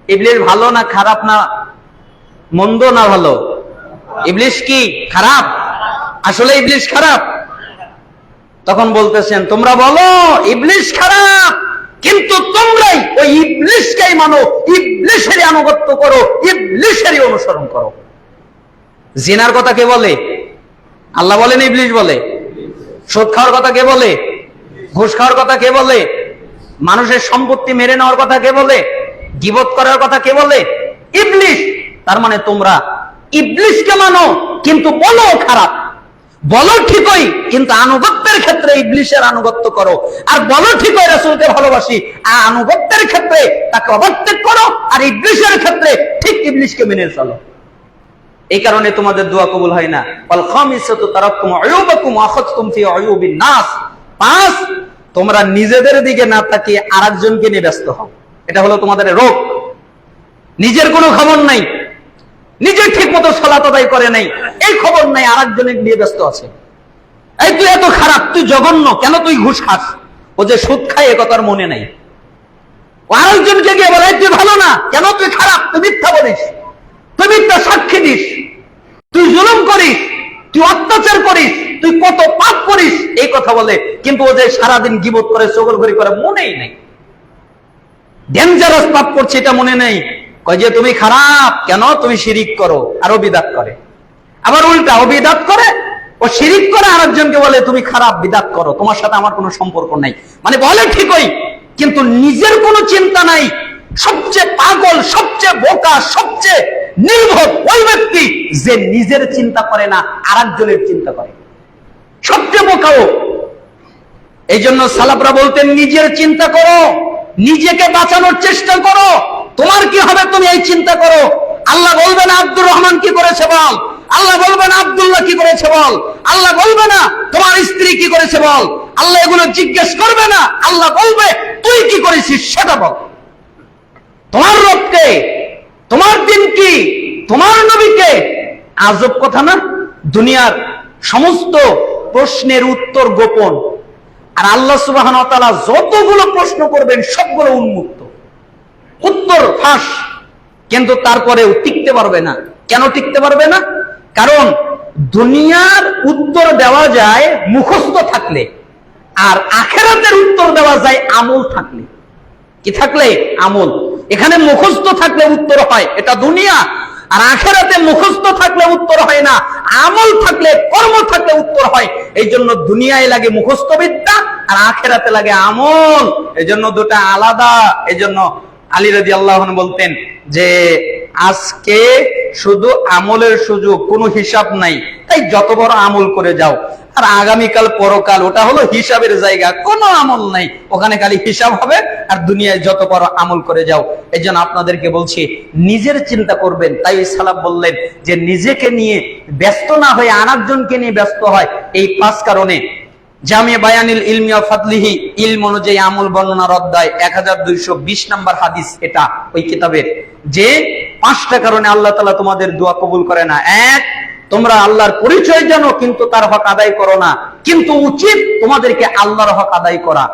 ইবলিস ভালো না খারাপ, না মন্দ না ভালো? ইবলিস কি খারাপ? আসলে ইবলিস খারাপ? তখন বলতেছেন তোমরা বলো ইবলিস খারাপ, কিন্তু তোমরাই ওই ইবলিসকেই মানো, ইবলিসেরই আনুগত্য করো, ইবলিসেরই অনুসরণ করো। জিনার কথা কে বলে? আল্লাহ বলেন, ইবলিস বলে। সুদ খাওয়ার কথা কে বলে? ঘুষ খাওয়ার কথা কে বলে? মানুষের সম্পত্তি মেরে নেওয়ার কথা কে বলে? গীবত করার কথা কে বলে? ইবলিস। তার মানে তোমরা ইবলিসকে মানো, কিন্তু বলো খারাপ। বলো ঠিকই, কিন্তু আনুগত্যের ক্ষেত্রে ইবলিসের আনুগত্য করো। আর বলো ঠিকই রাসূলকে ভালোবাসি, আর আনুগত্যের ক্ষেত্রে তাকে অবত্যাগ করো, আর ইবলিসের ক্ষেত্রে ঠিক ইবলিসকে মেনে চলো। এই কারণে তোমাদের দোয়া কবুল হয় না। ওয়াল খামিসাতু তারাকতুম উয়ুবাকুম ওয়া আখাযতুম ফি উয়ুবিন নাস। 5, তোমরা নিজেদের দিকে না তাকিয়ে আরেকজনকে নিয়ে ব্যস্ত হও। এটা হলো তোমাদের রোগ। নিজের কোনো খবর নাই, নিজে ঠিক মতো সালাত আদায় করে নাই, এই খবর নাই, আরেকজনের নিয়ে ব্যস্ত আছে। এই তুই এত খারাপ, তুই জঘন্য, কেন তুই ঘুষ খাস? ও যে সুদ খায় এ কথার মনে নাই। ও আরেকজনকে গিয়ে বলে তুই ভালো না, কেন তুই খারাপ, তুই মিথ্যা বলিস, তুই মিথ্যা সাক্ষী দিস, তুই জুলুম করিস, তুই অত্যাচার করিস, তুই কত পাপ করিস, এই কথা বলে। কিন্তু ও যে সারাদিন গীবত করে, চগলখড়ি করে, মনেই নাই। ডেঞ্জারাস পাপ করছে এটা মনে নেই। কয় যে তুমি খারাপ, কেন তুমি শিরিক করো, আর ও বিদআত করে। আবার উল্টা, ও বিদআত করে, ও শিরিক করে, আরেকজনকে বলে তুমি খারাপ, বিদআত করো, তোমার সাথে আমার কোনো সম্পর্ক নাই। মানে বলে ঠিকই, কিন্তু নিজের কোনো চিন্তা নাই। সবচেয়ে পাগল, সবচেয়ে বোকা, সবচেয়ে নির্বোধ ওই ব্যক্তি যে নিজের চিন্তা করে না, আরেকজনের চিন্তা করে। সবচেয়ে বোকা ও। এই জন্য সালাফরা বলতেন নিজের চিন্তা করো, নিজেকে বাঁচানোর চেষ্টা করো। তোমার কি হবে তুমি এই চিন্তা করো। আল্লাহ বলবে না আব্দুর রহমান কি করেছে বল, আল্লাহ বলবে না আব্দুল্লাহ কি করেছে বল, আল্লাহ বলবে না তোমার স্ত্রী কি করেছে বল, আল্লাহ এগুলো জিজ্ঞেস করবে না। আল্লাহ বলবে তুই কি করেছিস সেটা বল। তোমার রবকে, তোমার দিন কি, তোমার নবীকে। আজব কথা না? দুনিয়ার সমস্ত প্রশ্নের উত্তর গোপন, আর আল্লাহ সুবহানাহু ওয়া তাআলা যতগুলো প্রশ্ন করবেন সবগুলো উন্মুক্ত, উত্তর ফাঁস। কিন্তু তারপরেও টিকতে পারবে না। কেন টিকতে পারবে না? কারণ দুনিয়ার উত্তর দেওয়া যায় মুখস্থ থাকলে, আর আখিরাতের উত্তর দেওয়া যায় আমল থাকলে। কি থাকলে? আমল। এখানে মুখস্থ থাকলে উত্তর হয়, এটা দুনিয়া। আর আখিরাতে মুখস্থ থাকলে উত্তর হয় না, আমল থাকলে, কর্ম থাকলে উত্তর হয়। এই জন্য দুনিয়ায় লাগে মুখস্থ বিদ্যা, আর আখিরাতে লাগে আমল। এই জন্য দুটা আলাদা। এই জন্য আলী রাদিয়াল্লাহু আনহু বলতেন যে আজকে শুধু আমলের সুযোগ, কোনো হিসাব নাই, তাই যত বড় আমল করে যাও। আর আগামীকাল পরকাল, ওটা হলো হিসাবের জায়গা, কোনো আমল নাই, ওখানে খালি হিসাব হবে। আর দুনিয়ায় যত বড় আমল করে যাও। এই জন্য আপনাদেরকে বলছি নিজের চিন্তা করবেন। তাই সালাফ বললেন যে নিজেকে নিয়ে ব্যস্ত না হয়ে আরেকজনকে নিয়ে ব্যস্ত হয়। এই 5 কারণে জামিয়া বায়ানিল ইলমি ওয়া ফাদলিহি, ইলম অনুযায়ী আমল বর্ণনার অধ্যায় 1220 নম্বর হাদিস এটা ওই কিতাবের, যে 5টা কারণে আল্লাহ তাআলা তোমাদের দোয়া কবুল করে না। 1, তোমরা আল্লাহর পরিচয় জানো কিন্তু তার হক আদায় করো না, কিন্তু উচিত তোমাদেরকে আল্লাহর হক আদায় করা।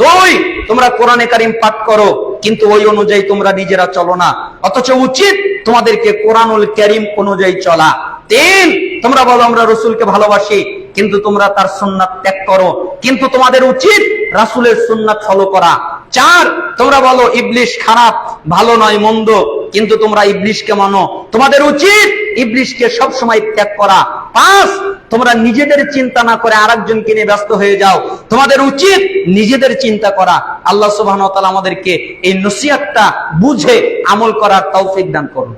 2, তোমরা কোরআনে কারীম পাঠ করো কিন্তু ওই অনুযায়ী তোমরা নিজেরা চলো না, অথচ উচিত তোমাদেরকে কোরআনুল কারীম অনুযায়ী চলা। 3, তোমরা বলো আমরা রসুলকে ভালোবাসি, কিন্তু তোমরা তার সুন্নাত ত্যাগ করো, কিন্তু তোমাদের উচিত রাসূলের সুন্নাত ফলো করা। 4, তোমরা বলো ইবলিশ খারাপ, ভালো নয়, মন্দ, কিন্তু তোমরা ইবলিশকে মানো, তোমাদের উচিত ইবলিশকে সব সময় ত্যাগ করা। 5, তোমরা নিজেদের চিন্তা না করে আরেকজনকে নিয়ে ব্যস্ত হয়ে যাও, তোমাদের উচিত নিজেদের চিন্তা করা। আল্লাহ সুবহানাহু ওয়া তাআলা আমাদেরকে এই নসিহতটা বুঝে আমল করার তৌফিক দান করুন।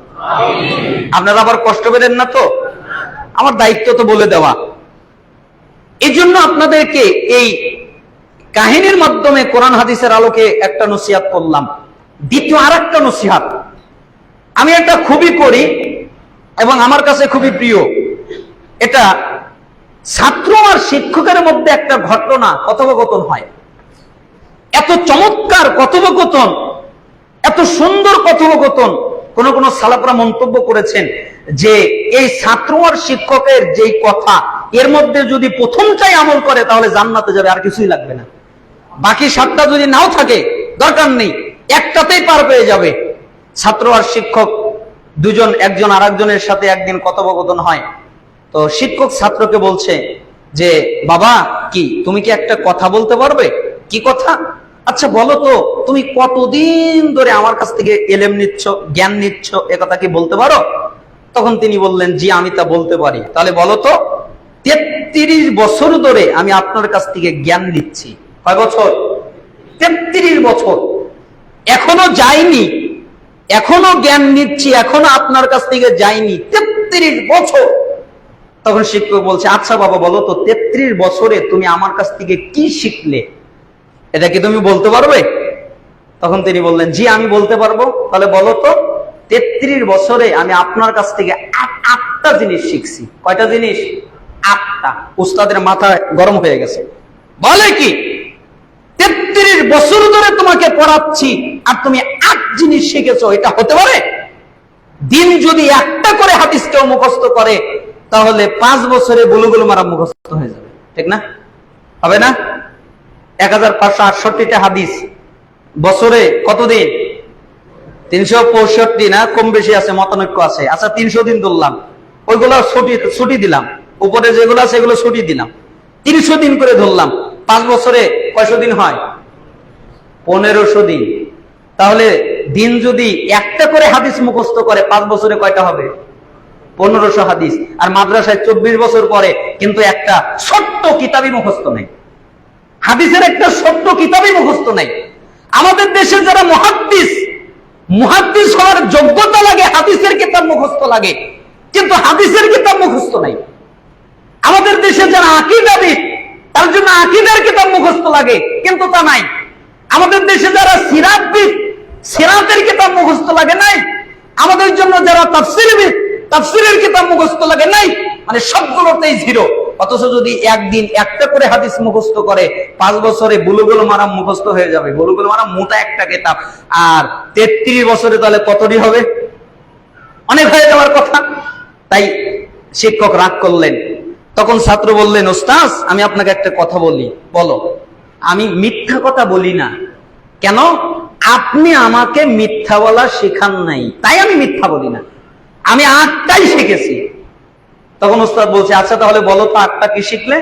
আপনারা আবার কষ্ট পেলেন না তো? আমার দায়িত্ব তো বলে দেওয়া। এই জন্য আপনাদেরকে এই কাহিনীর মাধ্যমে কোরআন হাদিসের আলোকে একটা নসিহত করলাম। দ্বিতীয় আরেকটা নসিহত আমি এটা খুবই করি এবং আমার কাছে খুবই প্রিয়। এটা ছাত্র আর শিক্ষকের মধ্যে একটা ঘটনা, কথোপকথন হয়। এত চমৎকার কথোপকথন, এত সুন্দর কথোপকথন, কোন কোন সালাফরা মন্তব্য করেছেন যে এই ছাত্র আর শিক্ষকের যেই কথা, এর মধ্যে যদি প্রথমটাই আমল করে তাহলে জান্নাতে যাবে, আর কিছুই লাগবে না। বাকি 7টা যদি নাও থাকে দরকার নেই, একটাতেই পার পেয়ে যাবে। ছাত্র আর শিক্ষক দুজন একজন আরেকজনের সাথে একদিন কথোপকথন হয়। তো শিক্ষক ছাত্রকে বলছে যে বাবা, কি তুমি কি একটা কথা বলতে পারবে? কি কথা? আচ্ছা বলো তো, তুমি কতদিন ধরে আমার কাছ থেকে এলেম নিচ্ছ, জ্ঞান নিচ্ছ, এ কথা কি বলতে পারো? তখন তিনি বললেন, জি আমি তা বলতে পারি। তাহলে বলো তো, 33 বছর ধরে আমি আপনার কাছ থেকে জ্ঞান নিচ্ছি। কয় বছর? 33 বছর। এখনো যাইনি, এখনো জ্ঞান নিচ্ছি, এখনো আপনার কাছ থেকে যাইনি, 33 বছর। তখন শিক্ষক বলছে, আচ্ছা বাবা বলো তো, 33 বছরে তুমি আমার কাছ থেকে কি শিখলে, এটা কি তুমি বলতে পারবে? তখন তিনি বললেন, জি আমি বলতে পারবো। তাহলে বলো তো, 33 বছরে আমি আপনার কাছ থেকে 8টা জিনিস শিখছি। কয়টা জিনিস? 8টা। উস্তাদের মাথা গরম হয়ে গেছে। বলে কি, 33 বছর ধরে তোমাকে পড়াচ্ছি আর তুমি 8 জিনিস শিখেছো, এটা হতে পারে? দিন যদি একটা করে হাদিস কেউ মুখস্থ করে তাহলে 5 বছরে বুলুগুল মারা মুখস্থ হয়ে যাবে, ঠিক না? হবে না? 1568টা হাদিস, বছরে কতদিন? 365 না, কম বেশি আছে, মতানৈক্য আছে। আচ্ছা 300 দিন ধরলাম, ওইগুলো ছুটি দিলাম, উপরে যেগুলো আছে এগুলো ছুটি দিলাম, 300 দিন করে ধরলাম। 5 বছরে কয়শো দিন হয়? 1500 দিন। তাহলে দিন যদি একটা করে হাদিস মুখস্থ করে 5 বছরে কয়টা হবে? 1500 হাদিস। আর মাদ্রাসায় 24 বছর পরে কিন্তু একটা ছোট্ট কিতাবই মুখস্থ নেই, হাদিসের একটা ছোট্ট কিতাবই মুখস্থ নেই। আমাদের দেশে যারা মুহাদ্দিস হওয়ার যোগ্যতা লাগে, হাদিসের কিতাব মুখস্থ লাগে, কিন্তু হাদিসের কিতাব মুখস্থ নাই। আমাদের দেশে যারা আকীদাবিদ, তার জন্য আকীদার কিতাব মুখস্থ লাগে, কিন্তু তা নাই। আমাদের দেশে যারা সিরাতবিদ, সিরাতের কিতাব মুখস্থ লাগে, নাই। আমাদের জন্য যারা তাফসীরবিদ, তাফসীরের কিতাব মুখস্থ লাগে, নাই। মানে সবগুলোতেই জিরো। অথচ যদি একদিন একটা করে হাদিস মুখস্থ করে 5 বছরে বুলুগুল মারাম মুখস্থ হয়ে যাবে। বুলুগুল মারাম মোটা একটা কিতাব, আর 33 বছরে তাহলে কতটি হবে? অনেক হয়ে যাওয়ার কথা। তাই শিক্ষক রাগ করলেন। তখন ছাত্র বললেন, ওস্তাদ আমি আপনাকে একটা কথা বলি। বলো। আমি মিথ্যা কথা বলি না। কেন? আপনি আমাকে মিথ্যা বলা শেখান নাই, তাই আমি মিথ্যা বলি না, আমি 8টাই শিখেছি। তখন ওস্তাদ বলছে, আচ্ছা তাহলে বলো তো 8টা কি শিখলে?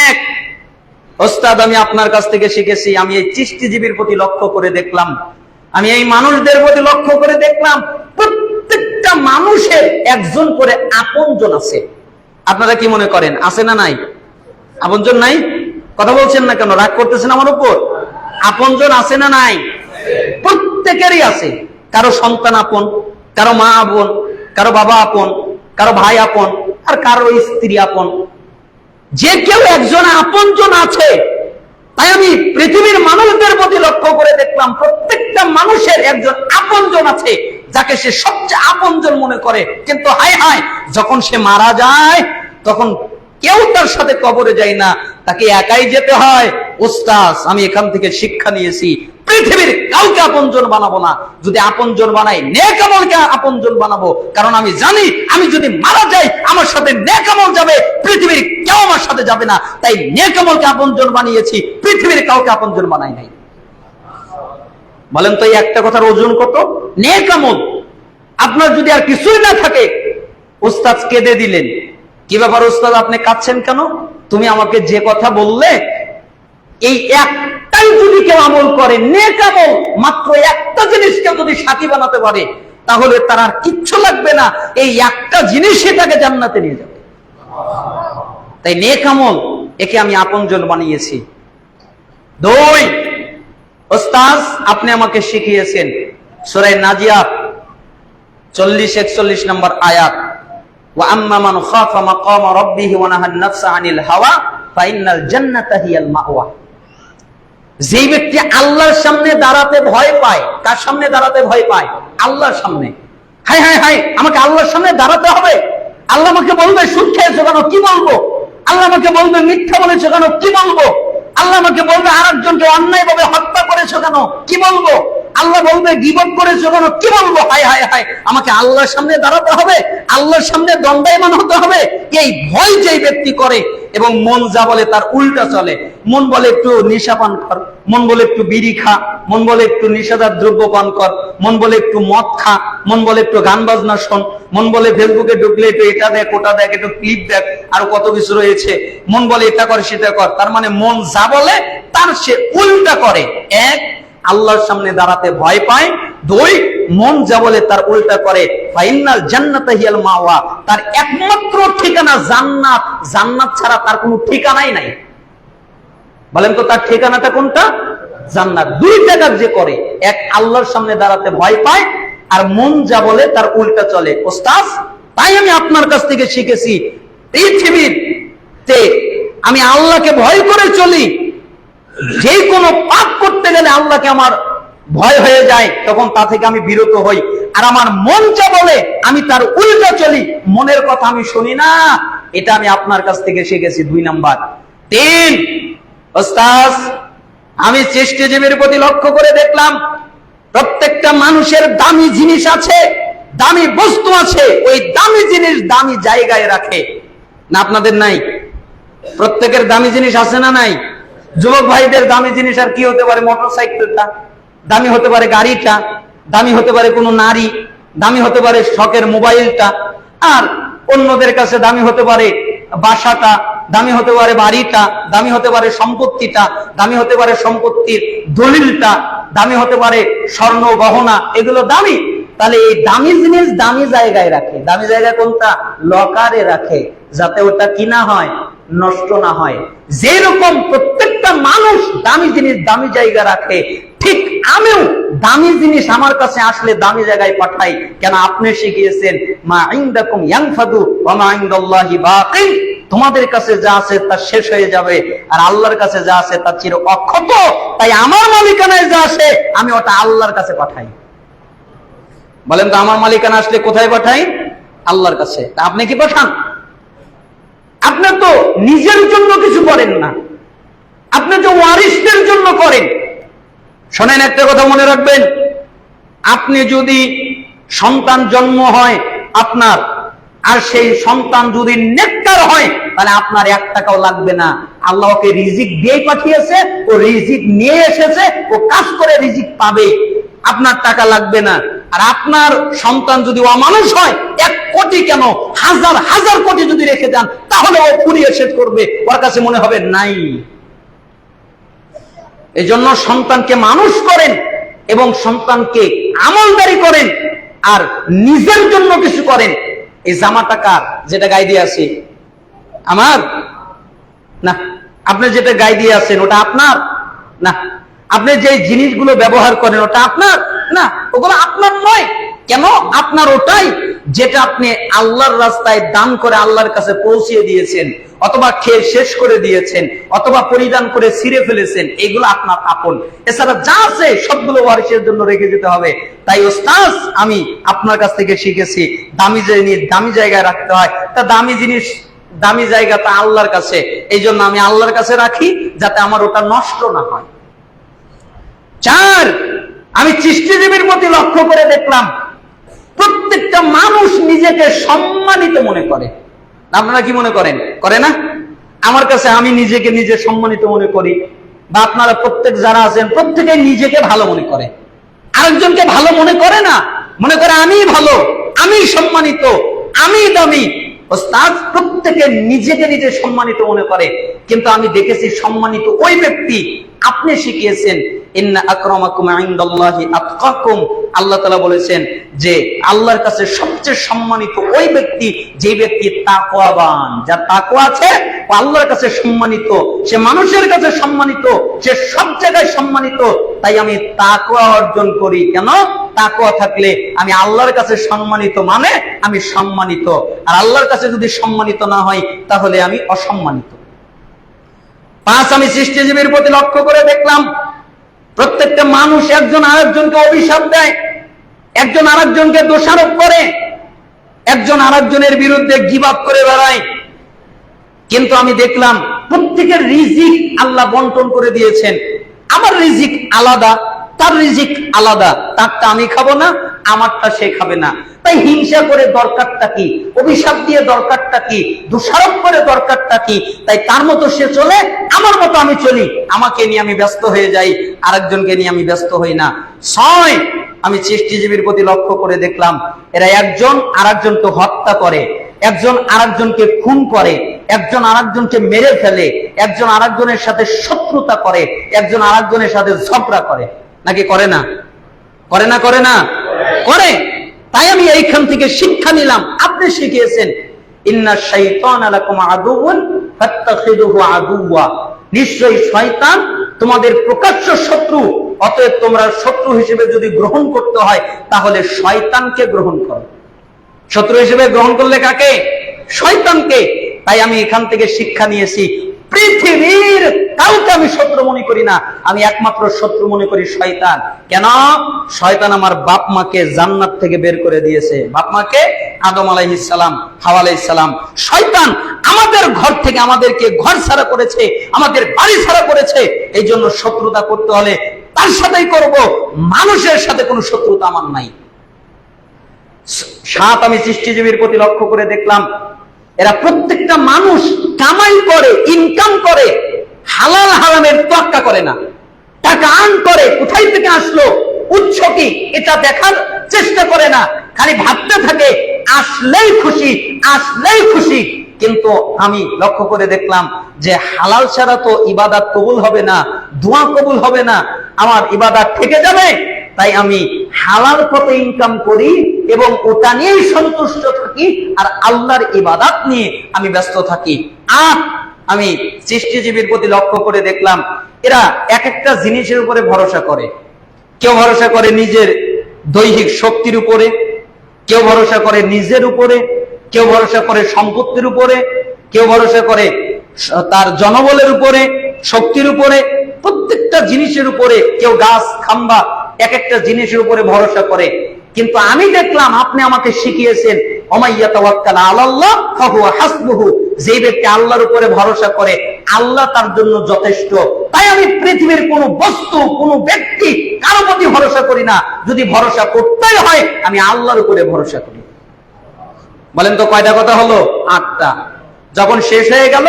1, ওস্তাদ আমি আপনার কাছ থেকে শিখেছি, আমি এই চিশতিজীবীর প্রতি লক্ষ্য করে দেখলাম, আমি এই মানুষদের প্রতি লক্ষ্য করে দেখলাম, প্রত্যেকটা মানুষের একজন করে আপনজন আছে। আপনারা কি মনে করেন আছে না নাই? আপনজন নাই? কথা বলছেন না কেন? রাগ করতেছেন আমার উপর? আপনজন আছে না নাই? প্রত্যেকেরই আছে। কারো সন্তান আপন, কারো মা আপন, কারো বাবা আপন, কারো ভাই আপন, আর কারো স্ত্রী আপন। যে কেউ একজন আপনজন আছে। তাই আমি পৃথিবীর মানুষদের প্রতি লক্ষ্য করে দেখলাম, প্রত্যেকটা মানুষের একজন আপনজন আছে, যাকে সে সবচেয়ে আপনজন মনে করে। কিন্তু হায় হায়, যখন সে মারা যায় তখন কেউ তার সাথে কবরে যায় না, তাকে একাই যেতে হয়। ওস্তাদ আমি এখান থেকে শিক্ষা নিয়েছি, পৃথিবীর কাউকে আপনজন বানাবো না। যদি আপনজন বানাই, নেক আমলকে আপনজন বানাবো। কারণ আমি জানি আমি যদি মারা যাই আমার সাথে নেক আমল যাবে, পৃথিবীর কেউ আমার সাথে যাবে না। তাই নেক আমলকে আপনজন বানিয়েছি, পৃথিবীর কাউকে আপনজন বানাই নাই। বলেন তো এই একটা কথার ওজন কত? নেক আমল। আপনার যদি আর কিছুই না থাকে উস্তাদ কেঁদে দিলেন। কি ব্যাপার উস্তাদ, আপনি কাঁদছেন কেন? তুমি আমাকে যে কথা বললে, এই একটাই যদি কেউ আমল করে, নেক আমল, মাত্র একটা জিনিসকে যদি সাথী বানাতে পারে, তাহলে তার আর কিচ্ছু লাগবে না, এই একটা জিনিসই তাকে জান্নাতে নিয়ে যাবে। তাই নেক আমল, একে আমি আপনজন বানিয়েছি। 2, ওস্তাদ আপনি আমাকে শিখিয়েছেন সূরা নাজিয়াত 40-41 নম্বর আয়াত, ওয়া আম্মা মান খাফা মাকাম রাব্বিহি ওয়া নাহান নাফসা আনিল হাওয়া ফাইন্নাল জান্নাতা হিয়াল মাওয়া। যেই ব্যক্তি আল্লাহর সামনে দাঁড়াতে ভয় পায়, কার সামনে দাঁড়াতে ভয় পায়? আল্লাহর সামনে। হায় হায় হায়, আমাকে আল্লাহর সামনে দাঁড়াতে হবে, আল্লাহ আমাকে বলবে সুদ খেয়েছো কেন, কি বলবো? আল্লাহ আমাকে বলবে মিথ্যা বলেছো কেন, কি বলবো? আল্লাহ আমাকে বলবে আরেকজনকে অন্যায়ভাবে হত্যা করেছো কেন, কি বলবো? আল্লাহ বলবে গীবত করেছো কেন, কি বলবো? হায় হায় হায়, আমাকে আল্লাহর সামনে দাঁড়াতে হবে, আল্লাহর সামনে দণ্ডায়মান হতে হবে। এই ভয় যেই ব্যক্তি করে এবং মন যা বলে তার উল্টা চলে, মন বলে একটু নেশা পান কর, মন বলে একটু বিড়ি খা, মন বলে একটু নেশাদার দ্রব্য পান কর, মন বলে একটু মদ খা, মন বলে একটু গান বাজনা শোন, মন বলে ফেসবুকে ঢুকলে একটু এটা দেখ ওটা দেখ, একটু ক্লিপ দেখ, আর কত কিছু রয়েছে, মন বলে এটা কর সেটা কর। তার মানে মন যা বলে তার সে উল্টা করে। 1, আল্লাহর সামনে দাঁড়াতে ভয় পায়। 2, মন যা বলে তার উল্টা করে। ফাইনাল জান্নাতা হিয়াল মাওয়া, তার একমাত্র ঠিকানা জান্নাত, জান্নাত ছাড়া তার কোনো ঠিকানাই নাই। বলেন তো তার ঠিকানাটা কোনটা? জান্নাত। 2 জায়গার যে করে, 1 আল্লাহর সামনে দাঁড়াতে ভয় পায়, আর মন যা বলে তার উল্টা চলে। ওস্তাদ তাই আমি আপনার কাছ থেকে শিখেছি, পৃথিবীতে আমি আল্লাহকে ভয় করে চলি। যে কোনো পাপ করতে গেলে আল্লাহকে আমার ভয় হয়ে যায়, তখন তা থেকে আমি বিরত হই। আর আমার মন যা বলে আমি তার উল্টা চলি, মনের কথা আমি শুনি না। এটা আমি আপনার কাছ থেকে শিখেছি। 2 নাম্বার। 3, ওস্তাদ আমি সৃষ্টিজীবীর প্রতি লক্ষ্য করে দেখলাম, প্রত্যেকটা মানুষের দামি জিনিস আছে, দামি বস্তু আছে, ওই দামি জিনিস দামি জায়গায় রাখে না? আপনাদের নাই? প্রত্যেকের দামি জিনিস আছে না নাই? যুবক ভাইদের দামি জিনিস আর কি হতে পারে? মোটরসাইকেলটা দামি হতে পারে, গাড়িটা দামি হতে পারে, কোনো নারী দামি হতে পারে, শখের মোবাইলটা, আর অন্যদের কাছে দামি হতে পারে বাসাটা, দামি হতে পারে বাড়িটা, দামি হতে পারে সম্পত্তিটা, দামি হতে পারে সম্পত্তির দলিলটা, দামি হতে পারে স্বর্ণ গহনা, এগুলো দামি। তাহলে এই দামি জিনিস দামি জায়গায় রাখে। দামি জায়গা কোনটা? লকারে রাখে, যাতে ওটা কি না হয়, নষ্ট না হয়। যেরকম প্রত্যেকটা মানুষ দামি জিনিস দামি জায়গা রাখে, ঠিক আমিও দামি জিনিস আমার কাছে আসলে দামি জায়গায় পাঠাই। কেন? আপনি শিখিয়েছেন মা ইনদাকুম ইয়ানফাদু ওয়া মা ইনদাল্লাহি বাকিন, তোমাদের কাছে যা আছে তা শেষ হয়ে যাবে, আর আল্লাহর কাছে যা আছে তা চির অক্ষত। তাই আমার মালিকানায় যা আছে আমি ওটা আল্লাহর কাছে পাঠাই। বলেন তো আমার মালিকানা আসলে কোথায় পাঠাই? আল্লাহর কাছে। তা আপনি কি পাঠান? আপনি তো নিজের জন্য কিছু করেন না, আপনি তো ওয়ারিসদের জন্য করেন। শোনেন, একটা কথা মনে রাখবেন, আপনি যদি সন্তান জন্ম হয় আপনার, আর সেই সন্তান যদি নেককার হয়, তাহলে আপনার 1 টাকাও লাগবে না। আল্লাহ ওকে রিজিক দিয়ে পাঠিয়েছে, ও রিজিক নিয়ে এসেছে, ও কাজ করে রিজিক পাবে, আপনার টাকা লাগবে না। আর আপনার সন্তান যদি অমানুষ হয়, 1 কোটি কেন, হাজার হাজার কোটি যদি রেখে দেন, তাহলে ও পুড়িয়ে শেষ করবে, ওর কাছে মনে হবে নাই। এই জন্য সন্তানকে মানুষ করেন এবং সন্তানকে আমলদারি করেন, আর নিজের জন্য কিছু করেন। এই জামাটা কার? যেটা গায়ে দিয়ে আছে আমার না। আপনি যেটা গায়ে দিয়ে আছেন ওটা আপনার না। আপনি যে জিনিসগুলো ব্যবহার করেন ওটা আপনার না, ওগুলো আপনার নয়। কেন? আপনার ওটাই যেটা আপনি আল্লাহর রাস্তায় দান করে আল্লাহর কাছে পৌঁছিয়ে দিয়েছেন, অথবা খেয়ে শেষ করে দিয়েছেন, অথবা পরিধান করে ছিঁড়ে ফেলেছেন, এগুলো আপনার আপন। এছাড়া যা আছে সবগুলো ওয়ারিসের জন্য রেখে যেতে হবে। তাই ওস্তাদ আমি আপনার কাছ থেকে শিখেছি দামি জিনিস দামি জায়গায় রাখতে হয়। তা দামি জিনিস দামি জায়গাটা আল্লাহর কাছে, এই জন্য আমি আল্লাহর কাছে রাখি, যাতে আমার ওটা নষ্ট না হয়। 4, আমি সৃষ্টিজীবীর প্রতি লক্ষ্য করে দেখলাম, প্রত্যেকটা মানুষ নিজেকে সম্মানিত মনে করে। আপনারা কি মনে করেন? করে না? আমার কাছে আমি নিজেকে নিজে সম্মানিত মনে করি, বা আপনারা প্রত্যেক যারা আছেন প্রত্যেকে নিজেকে ভালো মনে করে, আরেকজনকে ভালো মনে করে না। মনে করে আমি ভালো, আমি সম্মানিত, আমি দামি। ওস্তাদ প্রত্যেকে নিজেকে নিজে সম্মানিত মনে করে, কিন্তু আমি দেখেছি সম্মানিত ওই ব্যক্তি আপনি শিখিয়েছেন ইন্না আকরামাকুম ইনদাল্লাহি আতকাকুম। আল্লাহ তাআলা বলেছেন যে আল্লাহর কাছে সবচেয়ে সম্মানিত ওই ব্যক্তি যে ব্যক্তি তাকওয়াবান, যার তাকওয়া আছে ও আল্লাহর কাছে সম্মানিত, সে মানুষের কাছে সম্মানিত, সে সব জায়গায় সম্মানিত। তাই আমি তাকওয়া অর্জন করি। কেন? তাকওয়া থাকলে আমি আল্লাহর কাছে সম্মানিত, মানে আমি সম্মানিত। আর আল্লাহর কাছে যদি সম্মানিত না হয় তাহলে আমি অসম্মানিত। 5, আমি সৃষ্টিজীবীর প্রতি লক্ষ্য করে দেখলাম প্রত্যেকটা মানুষ একজন আরেকজনকে অভিশাপ দেয়, একজন আরেকজনকে দোষারোপ করে, একজন আরেকজনের বিরুদ্ধে গীবাত করে বেড়ায়। কিন্তু আমি দেখলাম প্রত্যেকের রিজিক আল্লাহ বন্টন করে দিয়েছেন। আমার রিজিক আলাদা, তার রিজিক আলাদা। তারটা আমি খাবো না, আমারটা সে খাবে না। তাই হিংসা করে দরকারটা কি? অভিশাপ দিয়ে দরকারটা কি? দোষারোপ করে দরকারটা কি? তাই তার মতো সে চলে, আমার মতো আমি চলি। আমাকে নিয়ে আমি ব্যস্ত হয়ে যাই, আরেকজনকে নিয়ে আমি ব্যস্ত হই না। 6, আমি সৃষ্টিজীবীর প্রতি লক্ষ্য করে দেখলাম এরা একজন আরেকজনকে হত্যা করে, একজন আরেকজনকে খুন করে, একজন আরেকজনকে মেরে ফেলে, একজন আরেকজনের সাথে শত্রুতা করে, একজন আরেকজনের সাথে ঝগড়া করে। নাকি করে না? করে না? করে না? করে। তাই আমি এইখান থেকে শিক্ষা নিলাম। আপনি শিখিয়েছেন ইন্না শাইতানা লাকুম আদুউন ফাত্তাখিযুহু আদুওয়া, নিশ্চয়ই শয়তান তোমাদের প্রকাশ্য শত্রু, অতএব তোমরা শত্রু হিসেবে যদি গ্রহণ করতে হয় তাহলে শয়তানকে গ্রহণ করো। শত্রু হিসেবে গ্রহণ করলে কাকে? শয়তানকে। তাই আমি এখান থেকে শিক্ষা নিয়েছি পৃথিবীর কাউকে আমি শত্রু মনে করি না, আমি একমাত্র শত্রু মনে করি শয়তান। কেন? শয়তান আমার বাপ মাকে জান্নাত থেকে বের করে দিয়েছে। বাপ মাকে আদম আলাইহিস সালাম, হাওয়া আলাইহিস সালাম। শয়তান আমাদের ঘর থেকে আমাদেরকে ঘর ছাড়া করেছে, আমাদের বাড়ি ছাড়া করেছে। এই জন্য শত্রুতা করতে হলে তার সাথেই করব, মানুষের সাথে কোনো শত্রুতা আমার নাই। 7, আমি সৃষ্টিজীবীর প্রতি লক্ষ্য করে দেখলাম এরা প্রত্যেকটা মানুষ কামাই করে, ইনকাম করে, হালাল হারামের তোয়াক্কা করে না। টাকা আর্ন করে, কোথায় থেকে আসলো, উৎস কি, এটা দেখার চেষ্টা করে না। খালি ভাবতে থাকে আসলেই খুশি, আসলেই খুশি। কিন্তু আমি লক্ষ্য করে দেখলাম যে হালাল ছাড়া তো ইবাদত কবুল হবে না, দোয়া কবুল হবে না, আমার ইবাদত থেকে যাবে। তাই আমি হালাল পথে ইনকাম করি এবং ওটা নিয়েই সন্তুষ্ট থাকি, আর আল্লাহর ইবাদত নিয়ে আমি ব্যস্ত থাকি। 8, আমি সৃষ্টিজীবীর প্রতি লক্ষ্য করে দেখলাম এরা এক একটা জিনিসের উপরে ভরসা করে। কেউ ভরসা করে নিজের দৈহিক শক্তির উপরে, কেউ ভরসা করে নিজের উপরে, কেউ ভরসা করে সম্পত্তির উপরে, কেউ ভরসা করে তার জনবলের উপরে, শক্তির উপরে, প্রত্যেকটা জিনিসের উপরে। কেউ গাছ খাম্বা এক একটা জিনিসের উপরে ভরসা করে। কিন্তু আমি দেখলাম আপনি আমাকে শিখিয়েছেন ওমাইয়া তাওয়াক্কাল আলাল্লাহ ফাহুয়া হাসবুহু, যে ব্যক্তি আল্লাহর উপরে ভরসা করে আল্লাহ তার জন্য যথেষ্ট। তাই আমি পৃথিবীর কোনো বস্তু, কোনো ব্যক্তি, কারো প্রতি ভরসা করি না। যদি ভরসা করতেই হয় আমি আল্লাহর উপরে ভরসা করি। বলেন তো কয়টা কথা হলো? 8টা। যখন শেষ হয়ে গেল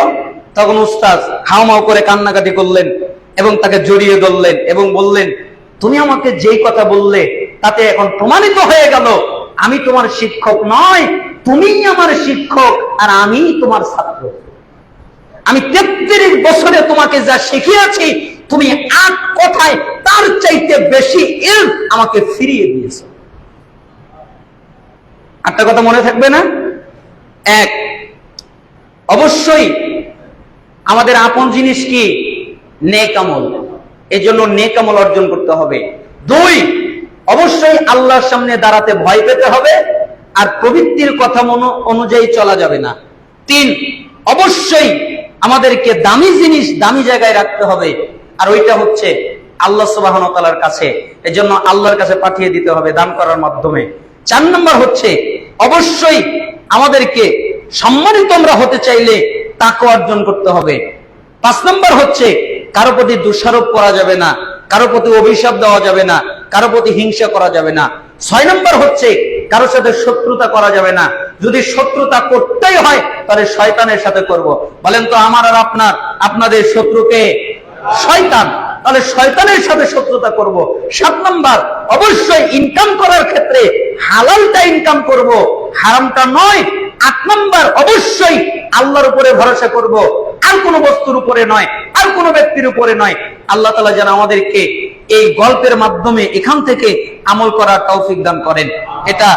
তখন উস্তাদ হাওমাও করে কান্নাকাটি করলেন এবং তাকে জড়িয়ে ধরলেন এবং বললেন তুমি আমাকে যেই কথা বললে তাতে এখন প্রমাণিত হয়ে গেল আমি তোমার শিক্ষক নয়, তুমিই আমার শিক্ষক আর আমি তোমার ছাত্র। আমি 33 বছরে তোমাকে যা শিখিয়েছি তুমি 8 কথায় তার চাইতে বেশি ইলম আমাকে ফিরিয়ে দিয়েছো। 8টা কথা মনে থাকবে না? 1, অবশ্যই আমাদের আপন জিনিস কি? নেক আমল। এই জন্য নেক আমল অর্জন করতে হবে। 2, অবশ্যই আল্লাহর সামনে দাঁড়াতে ভয় পেতে হবে আর প্রবৃত্তির কথা অনুযায়ী চলা যাবে না। 3, অবশ্যই আমাদেরকে দামি জিনিস দামি জায়গায় রাখতে হবে, আর ওইটা হচ্ছে আল্লাহ সুবহানাহু ওয়া তাআলার কাছে। এই জন্য আল্লাহর কাছে পাঠিয়ে দিতে হবে দান করার মাধ্যমে। 4 নম্বর হচ্ছে অবশ্যই আমাদেরকে সম্মানিত আমরা হতে চাইলে তাকওয়া অর্জন করতে হবে। 5 নম্বর হচ্ছে কারো প্রতি দোষারোপ করা যাবে না, কারো প্রতি অভিশাপ দেওয়া যাবে না, কারো প্রতি হিংসা করা যাবে না। 6 নম্বর হচ্ছে কারোর সাথে শত্রুতা করা যাবে না। যদি শত্রুতা করতেই হয় তাহলে শয়তানের সাথে করব। বলেন তো আমার আর আপনাদের শত্রুকে? শয়তান। তাহলে শয়তানের সাথে শত্রুতা করব। 7 নম্বর, অবশ্যই ইনকাম করার ক্ষেত্রে হালালটা ইনকাম করব, হারামটা নয়। 8 নম্বর, অবশ্যই আল্লাহর উপরে ভরসা করব, আর কোনো বস্তুর উপরে নয়, আর কোনো ব্যক্তির উপরে নয়। আল্লাহ তাআলা যেন আমাদেরকে এই গল্পের মাধ্যমে এখান থেকে আমল করার তৌফিক দান করেন। এটা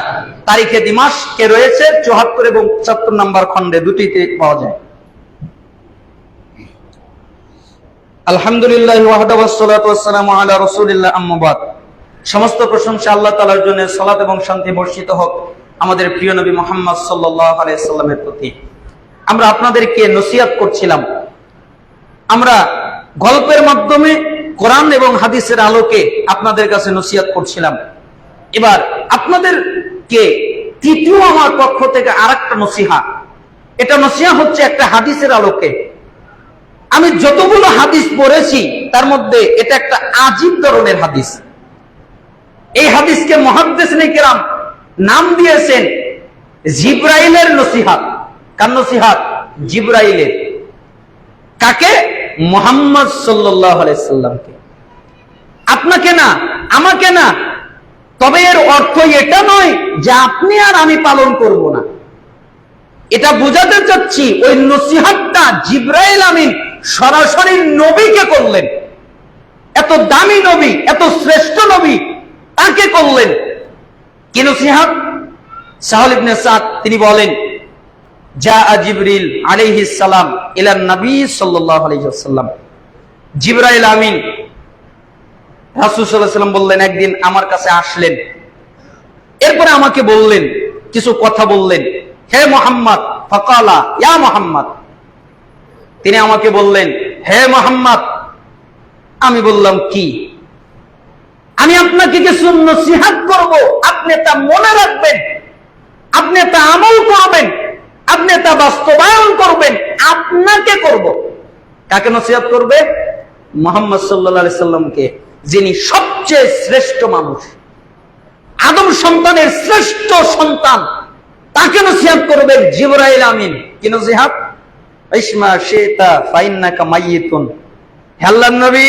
তারিখে দিমাশকে রয়েছে 74 এবং 75 নম্বর খণ্ডে, দুটিতে পাওয়া যায়। আলহামদুলিল্লাহ ওয়াহদাহু ওয়াসসালাতু ওয়াসসালামু আলা রাসূলিল্লাহ, আম্মা বাদ। সমস্ত প্রশংসা আল্লাহ তাআলার জন্য, সালাত এবং শান্তি বর্ষিত হোক আমাদের প্রিয় নবী মুহাম্মদ সাল্লাল্লাহু আলাইহি সাল্লামের প্রতি। আমরা আপনাদেরকে নসিহত করছিলাম, আমরা গল্পের মাধ্যমে কোরআন এবং হাদিসের আলোকে আপনাদের কাছে নসিহত করছিলাম। এবার আপনাদেরকে তৃতীয় আমার পক্ষ থেকে আরেকটা নসিহা, এটা নসিহা হচ্ছে একটা হাদিসের আলোকে। আমি যতগুলো হাদিস পড়েছি তার মধ্যে এটা একটা আজীব ধরনের হাদিস। এই হাদিসকে মুহাদ্দিসিনে কেরাম নাম দিয়েছেন জিবরাইলের নসিহত। কার নসিহত? জিবরাইলের। কাকে? মুহাম্মদ সাল্লাল্লাহু আলাইহি সাল্লামকে। আপনাকে না, আমাকে না। তবে এর অর্থ এটা নয় যে আপনি আর আমি পালন করব না। এটা বোঝাতে চাচ্ছি ওই নসিহতটা জিবরাইল আমিন সরাসরি নবীকে করলেন। এত দামি নবী, এত শ্রেষ্ঠ নবী, তাকে করলেন। কি নসিহত? সাহল ইবনে সাদ তিনি বলেন, জা জিবরিল আলাইহিস সালাম ইলা নবী সাল্লাল্লাহু আলাইহি ওয়াসাল্লাম। জিবরাইল আমিন রাসূল সাল্লাল্লাহু আলাইহি ওয়াসাল্লাম বললেন, একদিন আমার কাছে আসলেন। এরপরে আমাকে বললেন, কিছু কথা বললেন। হে মুহাম্মদ, ফাকালা ইয়া মুহাম্মদ। তিনি আমাকে বললেন, হে মুহাম্মদ। আমি বললাম, কি? আমি আপনাকে কিছু নসিহত করব, আপনি তা মনে রাখবেন, আপনি তা আমল করবেন, আপনি তা বাস্তবায়ন করবেন। আপনাকে করব। কাকে নসিহত করবে? মুহাম্মদ সাল্লাল্লাহু আলাইহি সাল্লামকে, যিনি সবচেয়ে শ্রেষ্ঠ মানুষ, আদম সন্তানের শ্রেষ্ঠ সন্তান, তাকে নসিহত করবেন জিবরাইল আমিন। কি নসিহত? ইসমা শিতা ফাইন্নাকা মাইয়িতুন। হে আল্লাহর নবী,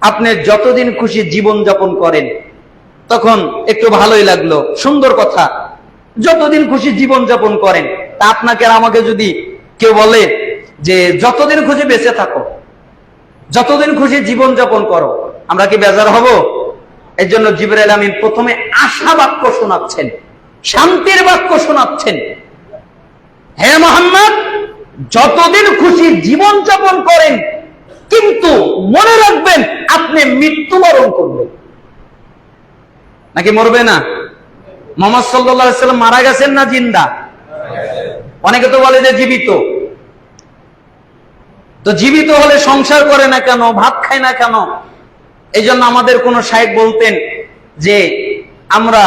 আপনি যতদিন খুশি জীবন যাপন করেন। তখন একটু ভালোই লাগলো, সুন্দর কথা, যতদিন খুশি জীবন যাপন করেন। তা আপনাকে আর আমাকে যদি কেউ বলে যে যতদিন খুশি বেঁচে থাকো, যতদিন খুশি জীবন যাপন করো, আমরা কি বেজার হব? এর জন্য জিবরাইল আমিন প্রথমে আশা বাক্য শোনাচ্ছেন, শান্তির বাক্য শোনাচ্ছেন। হে মুহাম্মদ, যতদিন খুশি জীবন যাপন করেন, কিন্তু মনে রাখবেন আপনি মৃত্যুবরণ করবেন। নাকি মরবে না? মুহাম্মদ সাল্লাল্লাহু আলাইহি সাল্লাম মারা গেছেন না জিন্দা? অনেকে তো বলে যে জীবিত। তো জীবিত হলে সংসার করে না কেন, ভাত খায় না কেন? এই জন্য আমাদের কোন শায়েখ বলতেন যে আমরা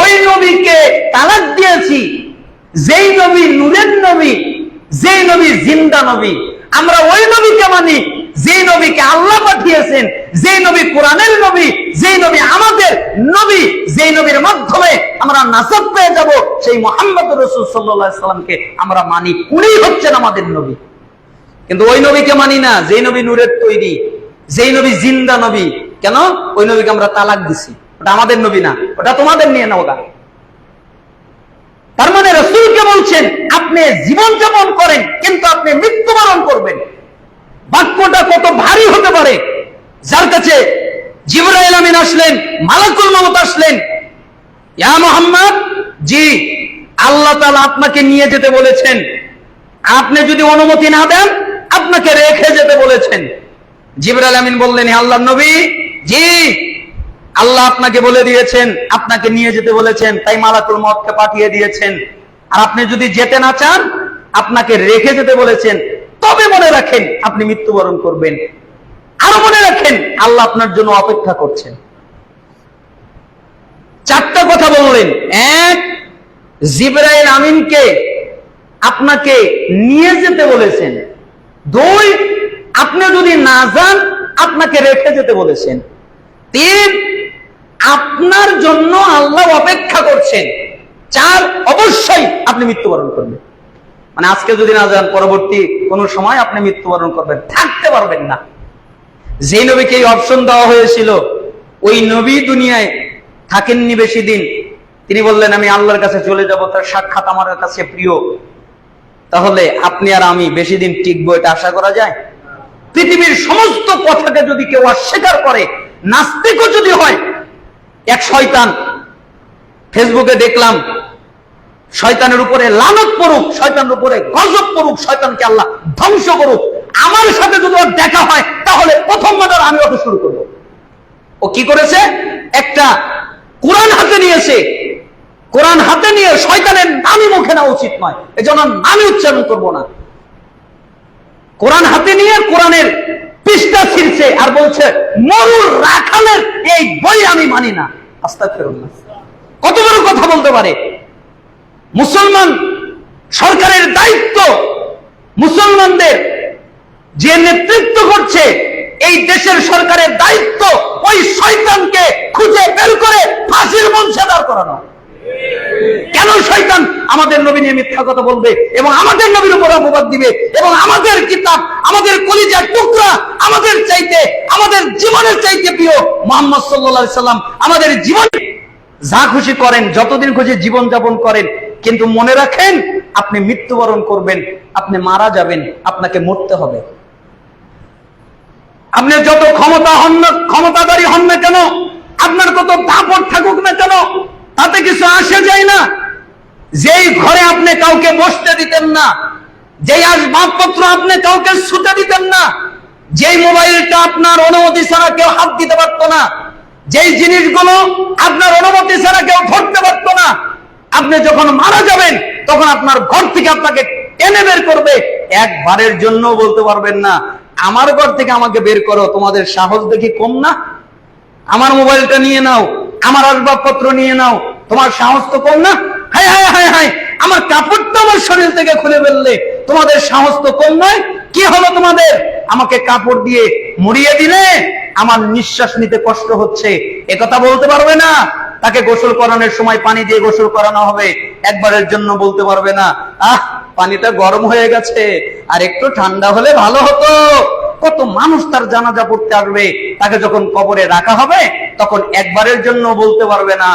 ওই নবীকে তালাক দিয়েছি যেই নবী নূরের নবী, যেই নবী জিন্দা নবী। আমরা ওই নবীকে মানি যেই নবীকে আল্লাহ পাঠিয়েছেন, যেই নবী কোরআনের নবী, যেই নবী আমাদের নবী, যেই নবীর মাধ্যমে আমরা নাজাত পেয়ে যাব, সেই মুহাম্মদ রাসূল সাল্লাল্লাহু আলাইহি সাল্লামকে আমরা মানি। উনিই হচ্ছেন আমাদের নবী। কিন্তু ওই নবীকে মানি না যেই নবী নূরের তৈরি, যেই নবী জিন্দা নবী। কেন? ওই নবীকে আমরা তালাক দিছি, ওটা আমাদের নবী না, ওটা তোমাদের নিয়ে নাও গা। তার মানে রাসূলকে বলছেন আপনি জীবন যাপন করেন, কিন্তু আপনি মৃত্যুবরণ করবেন। বাক্যটা কত ভারী হতে পারে! যার কাছে জিবরাইল আমিন আসলেন, মালাকুল মউত আসলেন, ইয়া মুহাম্মদ, জি আল্লাহ তাআলা আপনাকে নিয়ে যেতে বলেছেন, আপনি যদি অনুমতি না দেন আপনাকে রেখে যেতে বলেছেন। জিবরাইল আমিন বললেন, হে আল্লাহর নবী, জি আল্লাহ আপনাকে বলে দিয়েছেন, আপনাকে নিয়ে যেতে বলেছেন, তাই মালাকুল মউতকে পাঠিয়ে দিয়েছেন। আর আপনি যদি যেতে না চান, আপনাকে রেখে যেতে বলেছেন। তবে মনে রাখেন আপনি মৃত্যুবরণ করবেন। আরো মনে রাখেন আল্লাহ আপনার জন্য অপেক্ষা করছেন। 4টা কথা বললেন। 1, জিবরাইল আমিনকে আপনাকে নিয়ে যেতে বলেছেন। 2, আপনি যদি না যান আপনাকে রেখে যেতে বলেছেন। 3, আপনার জন্য আল্লাহ অপেক্ষা করছেন। 4, অবশ্যই আপনি মৃত্যুবরণ করবেন। মানে আজকে যদি না যান, পরবর্তী কোন সময় আপনি মৃত্যুবরণ করবেন, থাকতে পারবেন না। যে নবীকে এই অপশন দেওয়া হয়েছিল, ওই নবী দুনিয়ায় থাকেননি বেশি দিন, তিনি বললেন আমি আল্লাহর কাছে চলে যাব, তার সাক্ষাৎ আমার কাছে প্রিয়। তাহলে আপনি আর আমি বেশি দিন টিকবো এটা আশা করা যায়? পৃথিবীর সমস্ত কথাকে যদি কেউ অস্বীকার করে, নাস্তিকও যদি হয়, এক শয়তান, ফেসবুকে দেখলাম, শয়তানের উপরে লানত পড়ুক, শয়তানের উপরে গজব পড়ুক, শয়তানকে আল্লাহ ধ্বংস করুক, আমার সাথে যদি ওর দেখা হয় তাহলে প্রথম মার্ডার আমি ওকে শুরু করবো। ও কি করেছে? একটা কোরআন হাতে নিয়েছে, কোরআন হাতে নিয়ে শয়তানের নামই মুখে নেওয়া উচিত নয়, এজন্য নামই উচ্চারণ করবো না। কোরআন হাতে নিয়ে কোরআনের পৃষ্ঠা ছিঁড়ছে আর বলছে মরুর রাখালের এই বই আমি মানি না। আস্তাগফিরুল্লাহ, কত বড় কথা বলতে পারে! মুসলমান সরকারের দায়িত্ব, মুসলমানদের যে নেতৃত্ব করছে এই দেশের সরকারের দায়িত্ব ওই শয়তানকে খুঁজে বের করে ফাঁসির মঞ্চে দাঁড় করানো। কেন শয়তান আমাদের নবী নিয়ে মিথ্যা কথা বলবে এবং আমাদের নবীর উপর অপবাদ দিবে এবং আমাদের কিতাব, আমাদের কলিজার টুকরা, আমাদের চাইতে, আমাদের জীবনের চাইতে প্রিয় মুহাম্মদ সাল্লাল্লাহু আলাইহি সাল্লাম আমাদের জীবন যা খুশি করেন, যতদিন খুশি জীবন যাপন করেন, কিন্তু মনে রাখেন আপনি মৃত্যুবরণ করবেন, আপনি মারা যাবেন, আপনাকে মরতে হবে। আপনি যত ক্ষমতাধারী হন না কেন, আপনার কত দাপট থাকুক না কেন, তাতে কিছু আসে যায় না। যেই ঘরে আপনি কাউকে বসতে দিতেন না, যেই আসবাবপত্র আপনি কাউকে ছুঁতে দিতেন না, যেই মোবাইলটা আপনার অনুমতি ছাড়া কেউ হাত দিতে পারতো না, যেই জিনিসগুলো আপনার অনুমতি ছাড়া কেউ ধরতে পারতো না, আপনি যখন মারা যাবেন তখন আপনার ঘর থেকে আপনাকে টেনে বের করবে, একবারের জন্য বলতে পারবেন না আমার ঘর থেকে আমাকে বের করো। তোমাদের সাহস দেখি কম না? আমার মোবাইলটা নিয়ে নাও, আমার আসবাবপত্র নিয়ে নাও, তোমার সাহস তো কম না? হায় হায় হায় হায়, আমার কাপড়টা আমার শরীর থেকে খুলে ফেললে তোমাদের সাহস তো কম নয়? কি হলো তোমাদের? আমাকে কাপড় দিয়ে মুড়িয়ে দিলে, আমার নিঃশ্বাস নিতে কষ্ট হচ্ছে, একথা বলতে পারবে না। তাকে গোসল করানোর সময় পানি দিয়ে গোসল করানো হবে, একবারের জন্য বলতে পারবে না আহ পানিটা গরম হয়ে গেছে, আর একটু ঠান্ডা হলে ভালো হতো। কত মানুষ তার জানাজা পড়তে আসবে, তাকে যখন কবরে রাখা হবে তখন একবারের জন্য বলতে পারবে না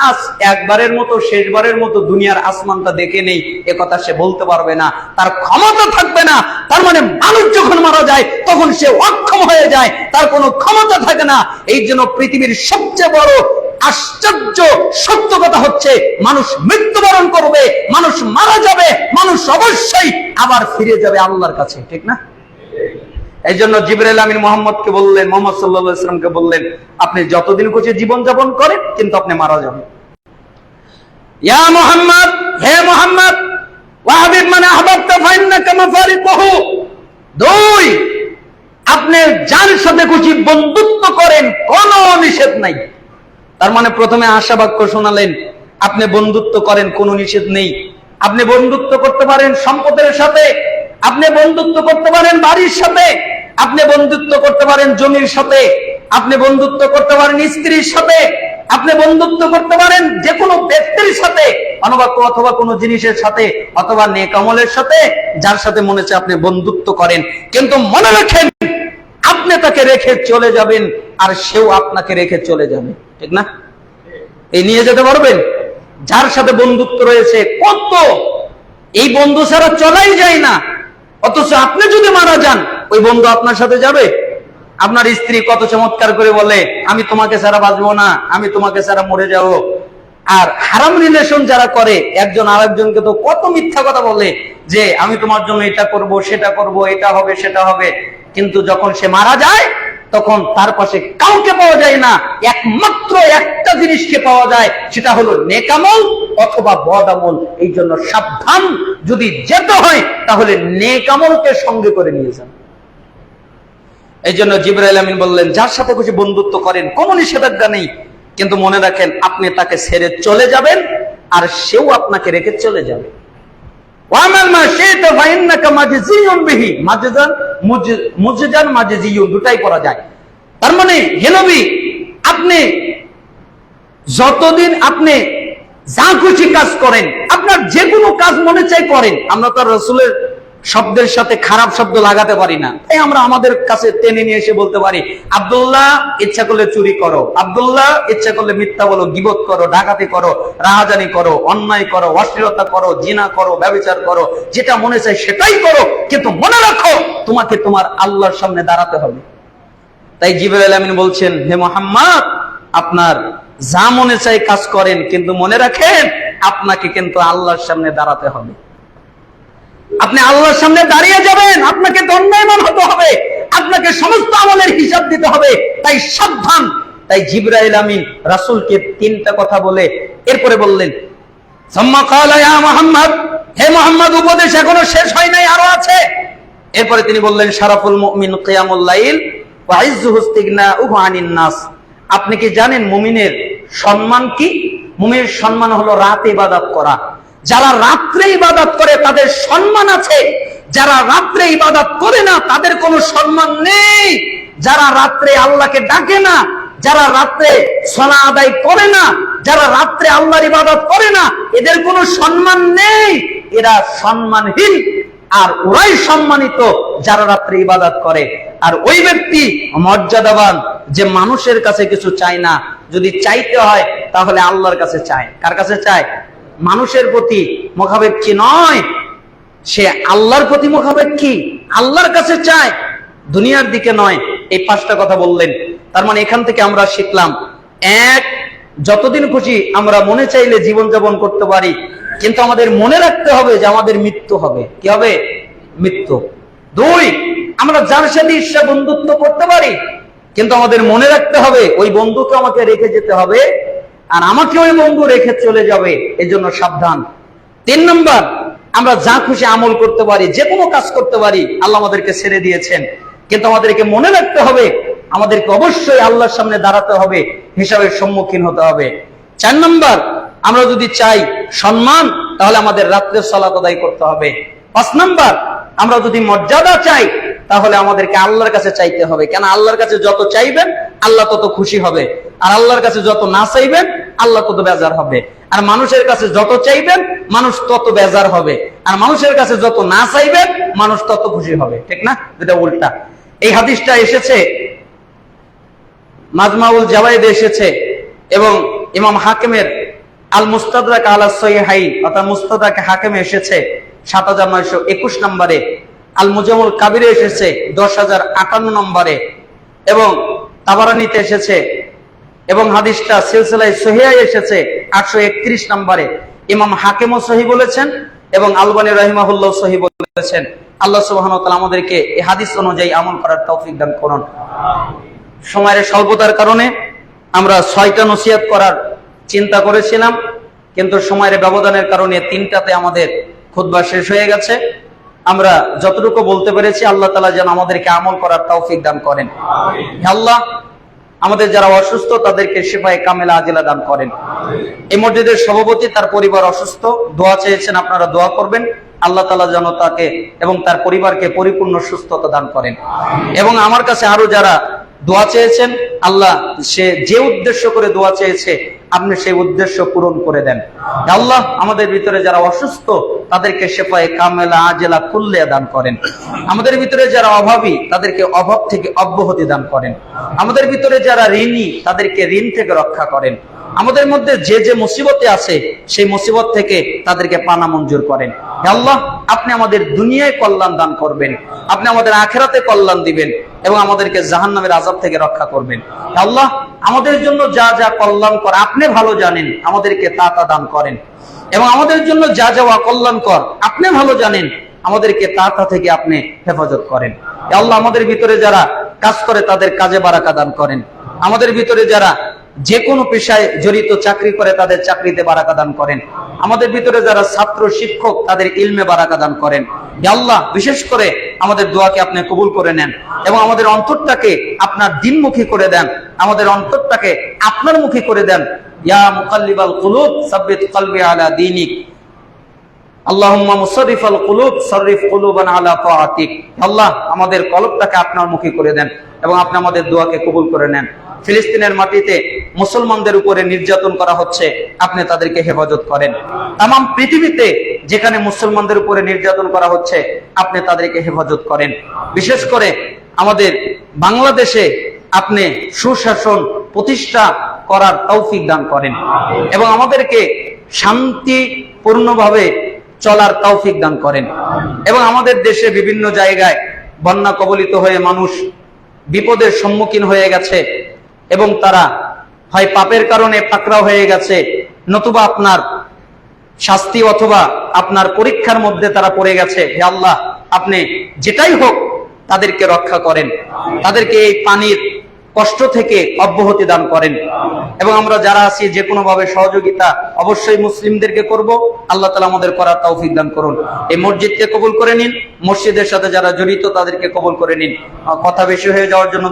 আজ একবারের মতো, শেষবারের মতো দুনিয়ার আসমানটা দেখে নেই, একথা সে বলতে পারবে না। তার ক্ষমতা থাকবে না। তার মানে মানুষ যখন মারা যায় তখন সে অক্ষম হয়ে যায়, তার কোনো ক্ষমতা থাকে না। এই জন্য পৃথিবীর সবচেয়ে বড় আশ্চর্য সত্য কথা হচ্ছে মানুষ মৃত্যুবরণ করবে, মানুষ মারা যাবে, মানুষ অবশ্যই আবার ফিরে যাবে আল্লাহর কাছে, ঠিক না? এই জন্য জিবরাইল আমিন মুহাম্মদকে বললেন, মুহাম্মদ সাল্লাল্লাহু আলাইহি ওয়াসাল্লামকে বললেন, আপনি যতদিন খুশি জীবন যাপন করেন, কিন্তু আপনি মারা যাবেন। ইয়া মুহাম্মদ, হে মুহাম্মদ, ওয়া হাবিব মান আহবাবতা ফাইন্নাকা মাফারিকুহু। দুই, আপনি যার সাথে খুশি বন্ধুত্ব করেন, কোনো নিষেধ নাই। তার মানে প্রথমে আশা বাক্য শোনালেন, আপনি বন্ধুত্ব করেন, কোনো নিষেধ নেই। আপনি বন্ধুত্ব করতে পারেন সম্পদের সাথে, আপনি বন্ধুত্ব করতে পারেন বাড়ির সাথে, আপনি বন্ধুত্ব করতে পারেন জমির সাথে, আপনি বন্ধুত্ব করতে পারেন স্ত্রীর সাথে, আপনি বন্ধুত্ব করতে পারেন যে কোনো ব্যক্তির সাথে, অনবাক্য অথবা কোনো জিনিসের সাথে, অথবা নেক আমলের সাথে, যার সাথে মনে হচ্ছে আপনি বন্ধুত্ব করেন। কিন্তু মনে রাখেন আপনি তাকে রেখে চলে যাবেন আর সেও আপনাকে রেখে চলে যাবে, ঠিক না? এই নিয়ে যেতে পারবেন? যার সাথে বন্ধুত্ব রয়েছে, কত এই বন্ধু ছাড়া চলাই যায় না, অথচ আপনি যদি মারা যান ওই বন্ধু আপনার সাথে যাবে? আপনার স্ত্রী কত চমৎকার করে বলে, আমি তোমাকে ছাড়া বাঁচবো না, আমি তোমাকে ছাড়া মরে যাব। আর হারাম রিলেশন যারা করে, একজন আরেকজনকে তো কত মিথ্যা কথা বলে যে আমি তোমার জন্য এটা করব, সেটা করব, এটা হবে, সেটা হবে। কিন্তু যখন সে মারা যায় তখন তার পাশে কাউকে পাওয়া যায় না, একমাত্র একটা জিনিসকে পাওয়া যায়, সেটা হলো নেক আমল অথবা বদ আমল। এই জন্য সাবধান, যদি যেতে হয় তাহলে নেক আমলকে সঙ্গে করে নিয়ে যান। এই জন্য জিবরাইল আমিন বললেন, যার সাথে খুশি বন্ধুত্ব করেন, কোনো নিষেধাজ্ঞা নেই, কিন্তু মনে রাখেন আপনি তাকে ছেড়ে চলে যাবেন আর সেও আপনাকে রেখে চলে যাবে। ওয়ামাল মা শাইতা ফাইন্নাকা মাজজিয়ুন বিহি, মাজজান মুজজান মাজজিয়ুন দুটাই পড়া যায়। তার মানে হে নবী, আপনি যতদিন আপনি যা খুশি কাজ করেন, আপনার যে কোনো কাজ মনে চাই করেন। আমরা তো রাসূলের শব্দের সাথে খারাপ শব্দ লাগাতে পারি না, তাই আমরা আমাদের কাছে টেনে নিয়ে এসে বলতে পারি, আব্দুল্লাহ ইচ্ছা করলে চুরি করো, আব্দুল্লাহ ইচ্ছা করলে মিথ্যা বলো, গীবত করো, ডাকাতি করো, রাহাজানি করো, অন্যায় করো, অশ্লীলতা করো, জিনা করো, ব্যভিচার করো, যেটা মনে চায় সেটাই করো, কিন্তু মনে রাখো তোমাকে তোমার আল্লাহর সামনে দাঁড়াতে হবে। তাই জিবরাইল আমিন বলছেন, হে মুহাম্মদ, আপনার যা মনে চায় কাজ করেন, কিন্তু মনে রাখেন আপনাকে কিন্তু আল্লাহর সামনে দাঁড়াতে হবে। আপনি আল্লাহর সামনে দাঁড়িয়ে যাবেন, আপনাকে দণ্ডায়মান হতে হবে, আপনাকে সমস্ত আমলের হিসাব দিতে হবে। তাই সাবধান। তাই জিবরাইল আমিন রাসূলকে তিনটা কথা বলে এরপরে বললেন, সাম্মা ক্বালা ইয়া মুহাম্মদ, হে মুহাম্মদ, উপদেশ এখনো শেষ হয় নাই, আরো আছে। এরপরে তিনি বললেন, শারাফুল মুমিন কিয়ামুল লাইল ওয়া ইজ্জুহু ইসতিগনাউহু আনিন নাস। আপনি কি জানেন মুমিনের সম্মান কি? মুমিনের সম্মান হলো রাতে ইবাদত করা। যারা রাত্রে ইবাদত করে তাদের সম্মান আছে, যারা রাত্রে ইবাদত করে না তাদের কোনো সম্মান নেই। যারা রাত্রে আল্লাহকে ডাকে না, যারা রাত্রে সালাত আদায় করে না, যারা রাত্রে আল্লাহর ইবাদত করে না, এদের কোনো সম্মান নেই, এরা সম্মানহীন। আর ওরাই সম্মানিত যারা রাত্রে ইবাদত করে। আর ওই ব্যক্তি মর্যাদাবান যে মানুষের কাছে কিছু চায় না, যদি চাইতে হয় তাহলে আল্লাহর কাছে চায়। কার কাছে চায়? মানুষের প্রতি মুখাপেক্ষী নয়, সে আল্লাহর প্রতি মুখাপেক্ষী, আল্লাহর কাছে চায়, দুনিয়ার দিকে নয়। এই পাঁচটা কথা বললেন। তার মানে এখান থেকে আমরা শিখলাম, এক, যতদিন খুশি আমরা মনে চাইলে জীবনযাপন করতে পারি, কিন্তু আমাদের মনে রাখতে হবে যে আমাদের মৃত্যু হবে। কি হবে? মৃত্যু। দুই, আমরা যার সাথে ইচ্ছা বন্ধুত্ব করতে পারি, কিন্তু আমাদের মনে রাখতে হবে ওই বন্ধুকে আমাকে রেখে যেতে হবে, আর আমাকে ওই বন্ধু রেখে চলে যাবে, এজন্য সাবধান। তিন নম্বর, আমরা যা খুশি আমল করতে পারি, যে কোনো কাজ করতে পারি, আল্লাহ আমাদেরকে ছেড়ে দিয়েছেন, কিন্তু আমাদেরকে মনে রাখতে হবে আমাদেরকে অবশ্যই আল্লাহর সামনে দাঁড়াতে হবে, হিসাবের সম্মুখীন হতে হবে। চার নম্বর, আমরা যদি চাই সম্মান, তাহলে আমাদের রাত্রের সালাত আদায় করতে হবে। পাঁচ নম্বর, আমরা যদি মর্যাদা চাই, তাহলে আমাদেরকে আল্লাহর কাছে চাইতে হবে। কেন? আল্লাহর কাছে যত চাইবেন আল্লাহ তত খুশি হবে, আর আল্লাহর কাছে যত না চাইবেন আল্লাহ তত বেজার হবে। আর মানুষের কাছে যত চাইবেন মানুষ তত বেজার হবে, আর মানুষের কাছে যত না চাইবেন মানুষ তত খুশি হবে। ঠিক না? যেটা উল্টা। এই হাদিসটা এসেছে মাজমাউল জাওয়াইদে এসেছে, এবং ইমাম হাকিমের আল মুস্তাদরাক আলা সহিহাইন অর্থাৎ মুস্তাদরাক হাকিমে এসেছে ৭৯২১ নম্বরে, আল মুজামুল কাবিরে এসেছে ১০০৫৮ নম্বরে, এবং তাবারানীতে এসেছে, এবং হাদিসটা সিলসিলায়ে সহিহায় এসেছে ৮৩১ নম্বরে। ইমাম হাকিমও সহিহ বলেছেন এবং আলবানী রাহিমাহুল্লাহ সহিহ বলেছেন। আল্লাহ সুবহানাহু ওয়া তাআলা আমাদেরকে এই হাদিস অনুযায়ী আমল করার তৌফিক দান করুন। সময়ের স্বল্পতার কারণে আমরা ৬টা নসিহত করার চিন্তা করেছিলাম, কিন্তু সময়ের ব্যবধানের কারণে ৩টাতে আমাদের খুতবা শেষ হয়ে গেছে। আমরা যতটুকু বলতে পেরেছি আল্লাহ তাআলা যেন আমাদেরকে আমল করার তৌফিক দান করেন। হে আল্লাহ, আমাদের যারা অসুস্থ তাদেরকে শিফায়ে কামেলা আজিলা দান করেন। এই মসজিদের সভাপতি, তার পরিবার অসুস্থ, দোয়া চেয়েছেন, আপনারা দোয়া করবেন আল্লাহ তাআলা যেন তাকে এবং তার পরিবারকে পরিপূর্ণ সুস্থতা দান করেন। এবং আমার কাছে আরো যারা দোয়া চেয়েছেন, আল্লাহ সে যে উদ্দেশ্য করে দোয়া চেয়েছে আপনি সেই উদ্দেশ্য পূরণ করে দেন। আল্লাহ, আমাদের ভিতরে যারা অসুস্থ তাদেরকে শিফায়ে কামেলা আজিলা কুল্লিয়া দান করেন। আমাদের ভিতরে যারা অভাবী তাদেরকে অভাব থেকে অব্যাহতি দান করেন। আমাদের ভিতরে যারা ঋণী তাদেরকে ঋণ থেকে রক্ষা করেন। আমাদের মধ্যে যে যে মুসিবতে আছে সেই মুসিবত থেকে তাদেরকে পানা মঞ্জুর করেন। আল্লাহ, আপনি আমাদের দুনিয়ায় কল্যাণ দান করবেন, আপনি আমাদের আখিরাতে কল্যাণ দিবেন, এবং আমাদেরকে জাহান্নামের আযাব থেকে রক্ষা করবেন। আল্লাহ, আমাদের জন্য যা যা কল্যাণকর আপনি ভালো জানেন, আমাদেরকে তা তা দান করেন, এবং আমাদের জন্য যা যা অকল্যাণকর আপনি ভালো জানেন, আমাদেরকে তা তা থেকে আপনি হেফাজত করেন। আল্লাহ, আমাদের ভিতরে যারা কাজ করে তাদের কাজে বারাকা দান করেন। আমাদের ভিতরে যারা যে কোনো পেশায় জড়িত চাকরি করে তাদের চাকরিতে বারাকা দান করেন। আমাদের ভিতরে যারা ছাত্র শিক্ষক তাদের ইলমে বারাকা দান করেন। হে আল্লাহ, বিশেষ করে আমাদের দোয়াকে আপনি কবুল করে নেন, এবং আমাদের অন্তরটাকে আপনার দ্বীনমুখী করে দেন, আমাদের অন্তরটাকে আপনার মুখী করে দেন। ইয়া মুকাল্লিবাল কুলুব সাব্বিত কলবি আলা দীনিক, আল্লাহুম্মা মুসাররিফাল কুলুব সাররিফ কুলুবানা আলা তাআতিক। আল্লাহ, আমাদের কলবটাকে আপনার মুখী করে দেন এবং আপনি আমাদের দোয়াকে কবুল করে নেন। ফিলিস্তিনের মাটিতে মুসলমানদের উপরে নির্যাতন করা হচ্ছে, আপনি তাদেরকে হেফাজত করেন। তামাম পৃথিবীতে যেখানে মুসলমানদের উপরে নির্যাতন করা হচ্ছে আপনি তাদেরকে হেফাজত করেন। বিশেষ করে আমাদের বাংলাদেশে আপনি সুশাসন প্রতিষ্ঠা করার তৌফিক দান করেন এবং আমাদেরকে শান্তিপূর্ণভাবে চলার তৌফিক দান করেন। এবং আমাদের দেশে বিভিন্ন জায়গায় বন্যা কবলিত হয়ে মানুষ বিপদের সম্মুখীন হয়ে গেছে এবং তারা হয় পাপের কারণে পাকড়াও হয়ে গেছে, নতুবা আপনার শাস্তি অথবা আপনার পরীক্ষার মধ্যে তারা পড়ে গেছে। হে আল্লাহ, আপনি যেটাই হোক তাদেরকে রক্ষা করেন, তাদেরকে এই পানির কষ্ট থেকে অব্যাহতি দান করেন। এবং আমরা যারা আছি যে কোনো ভাবে সহযোগিতা অবশ্যই মুসলিমদেরকে করব। আল্লাহ তাআলা আমাদের করার তৌফিক দান করুন। এই মসজিদকে কবুল করে নিন, মসজিদের সাথে যারা জড়িত তাদেরকে কবুল করে নিন। কথা বেশি হয়ে যাওয়ার জন্য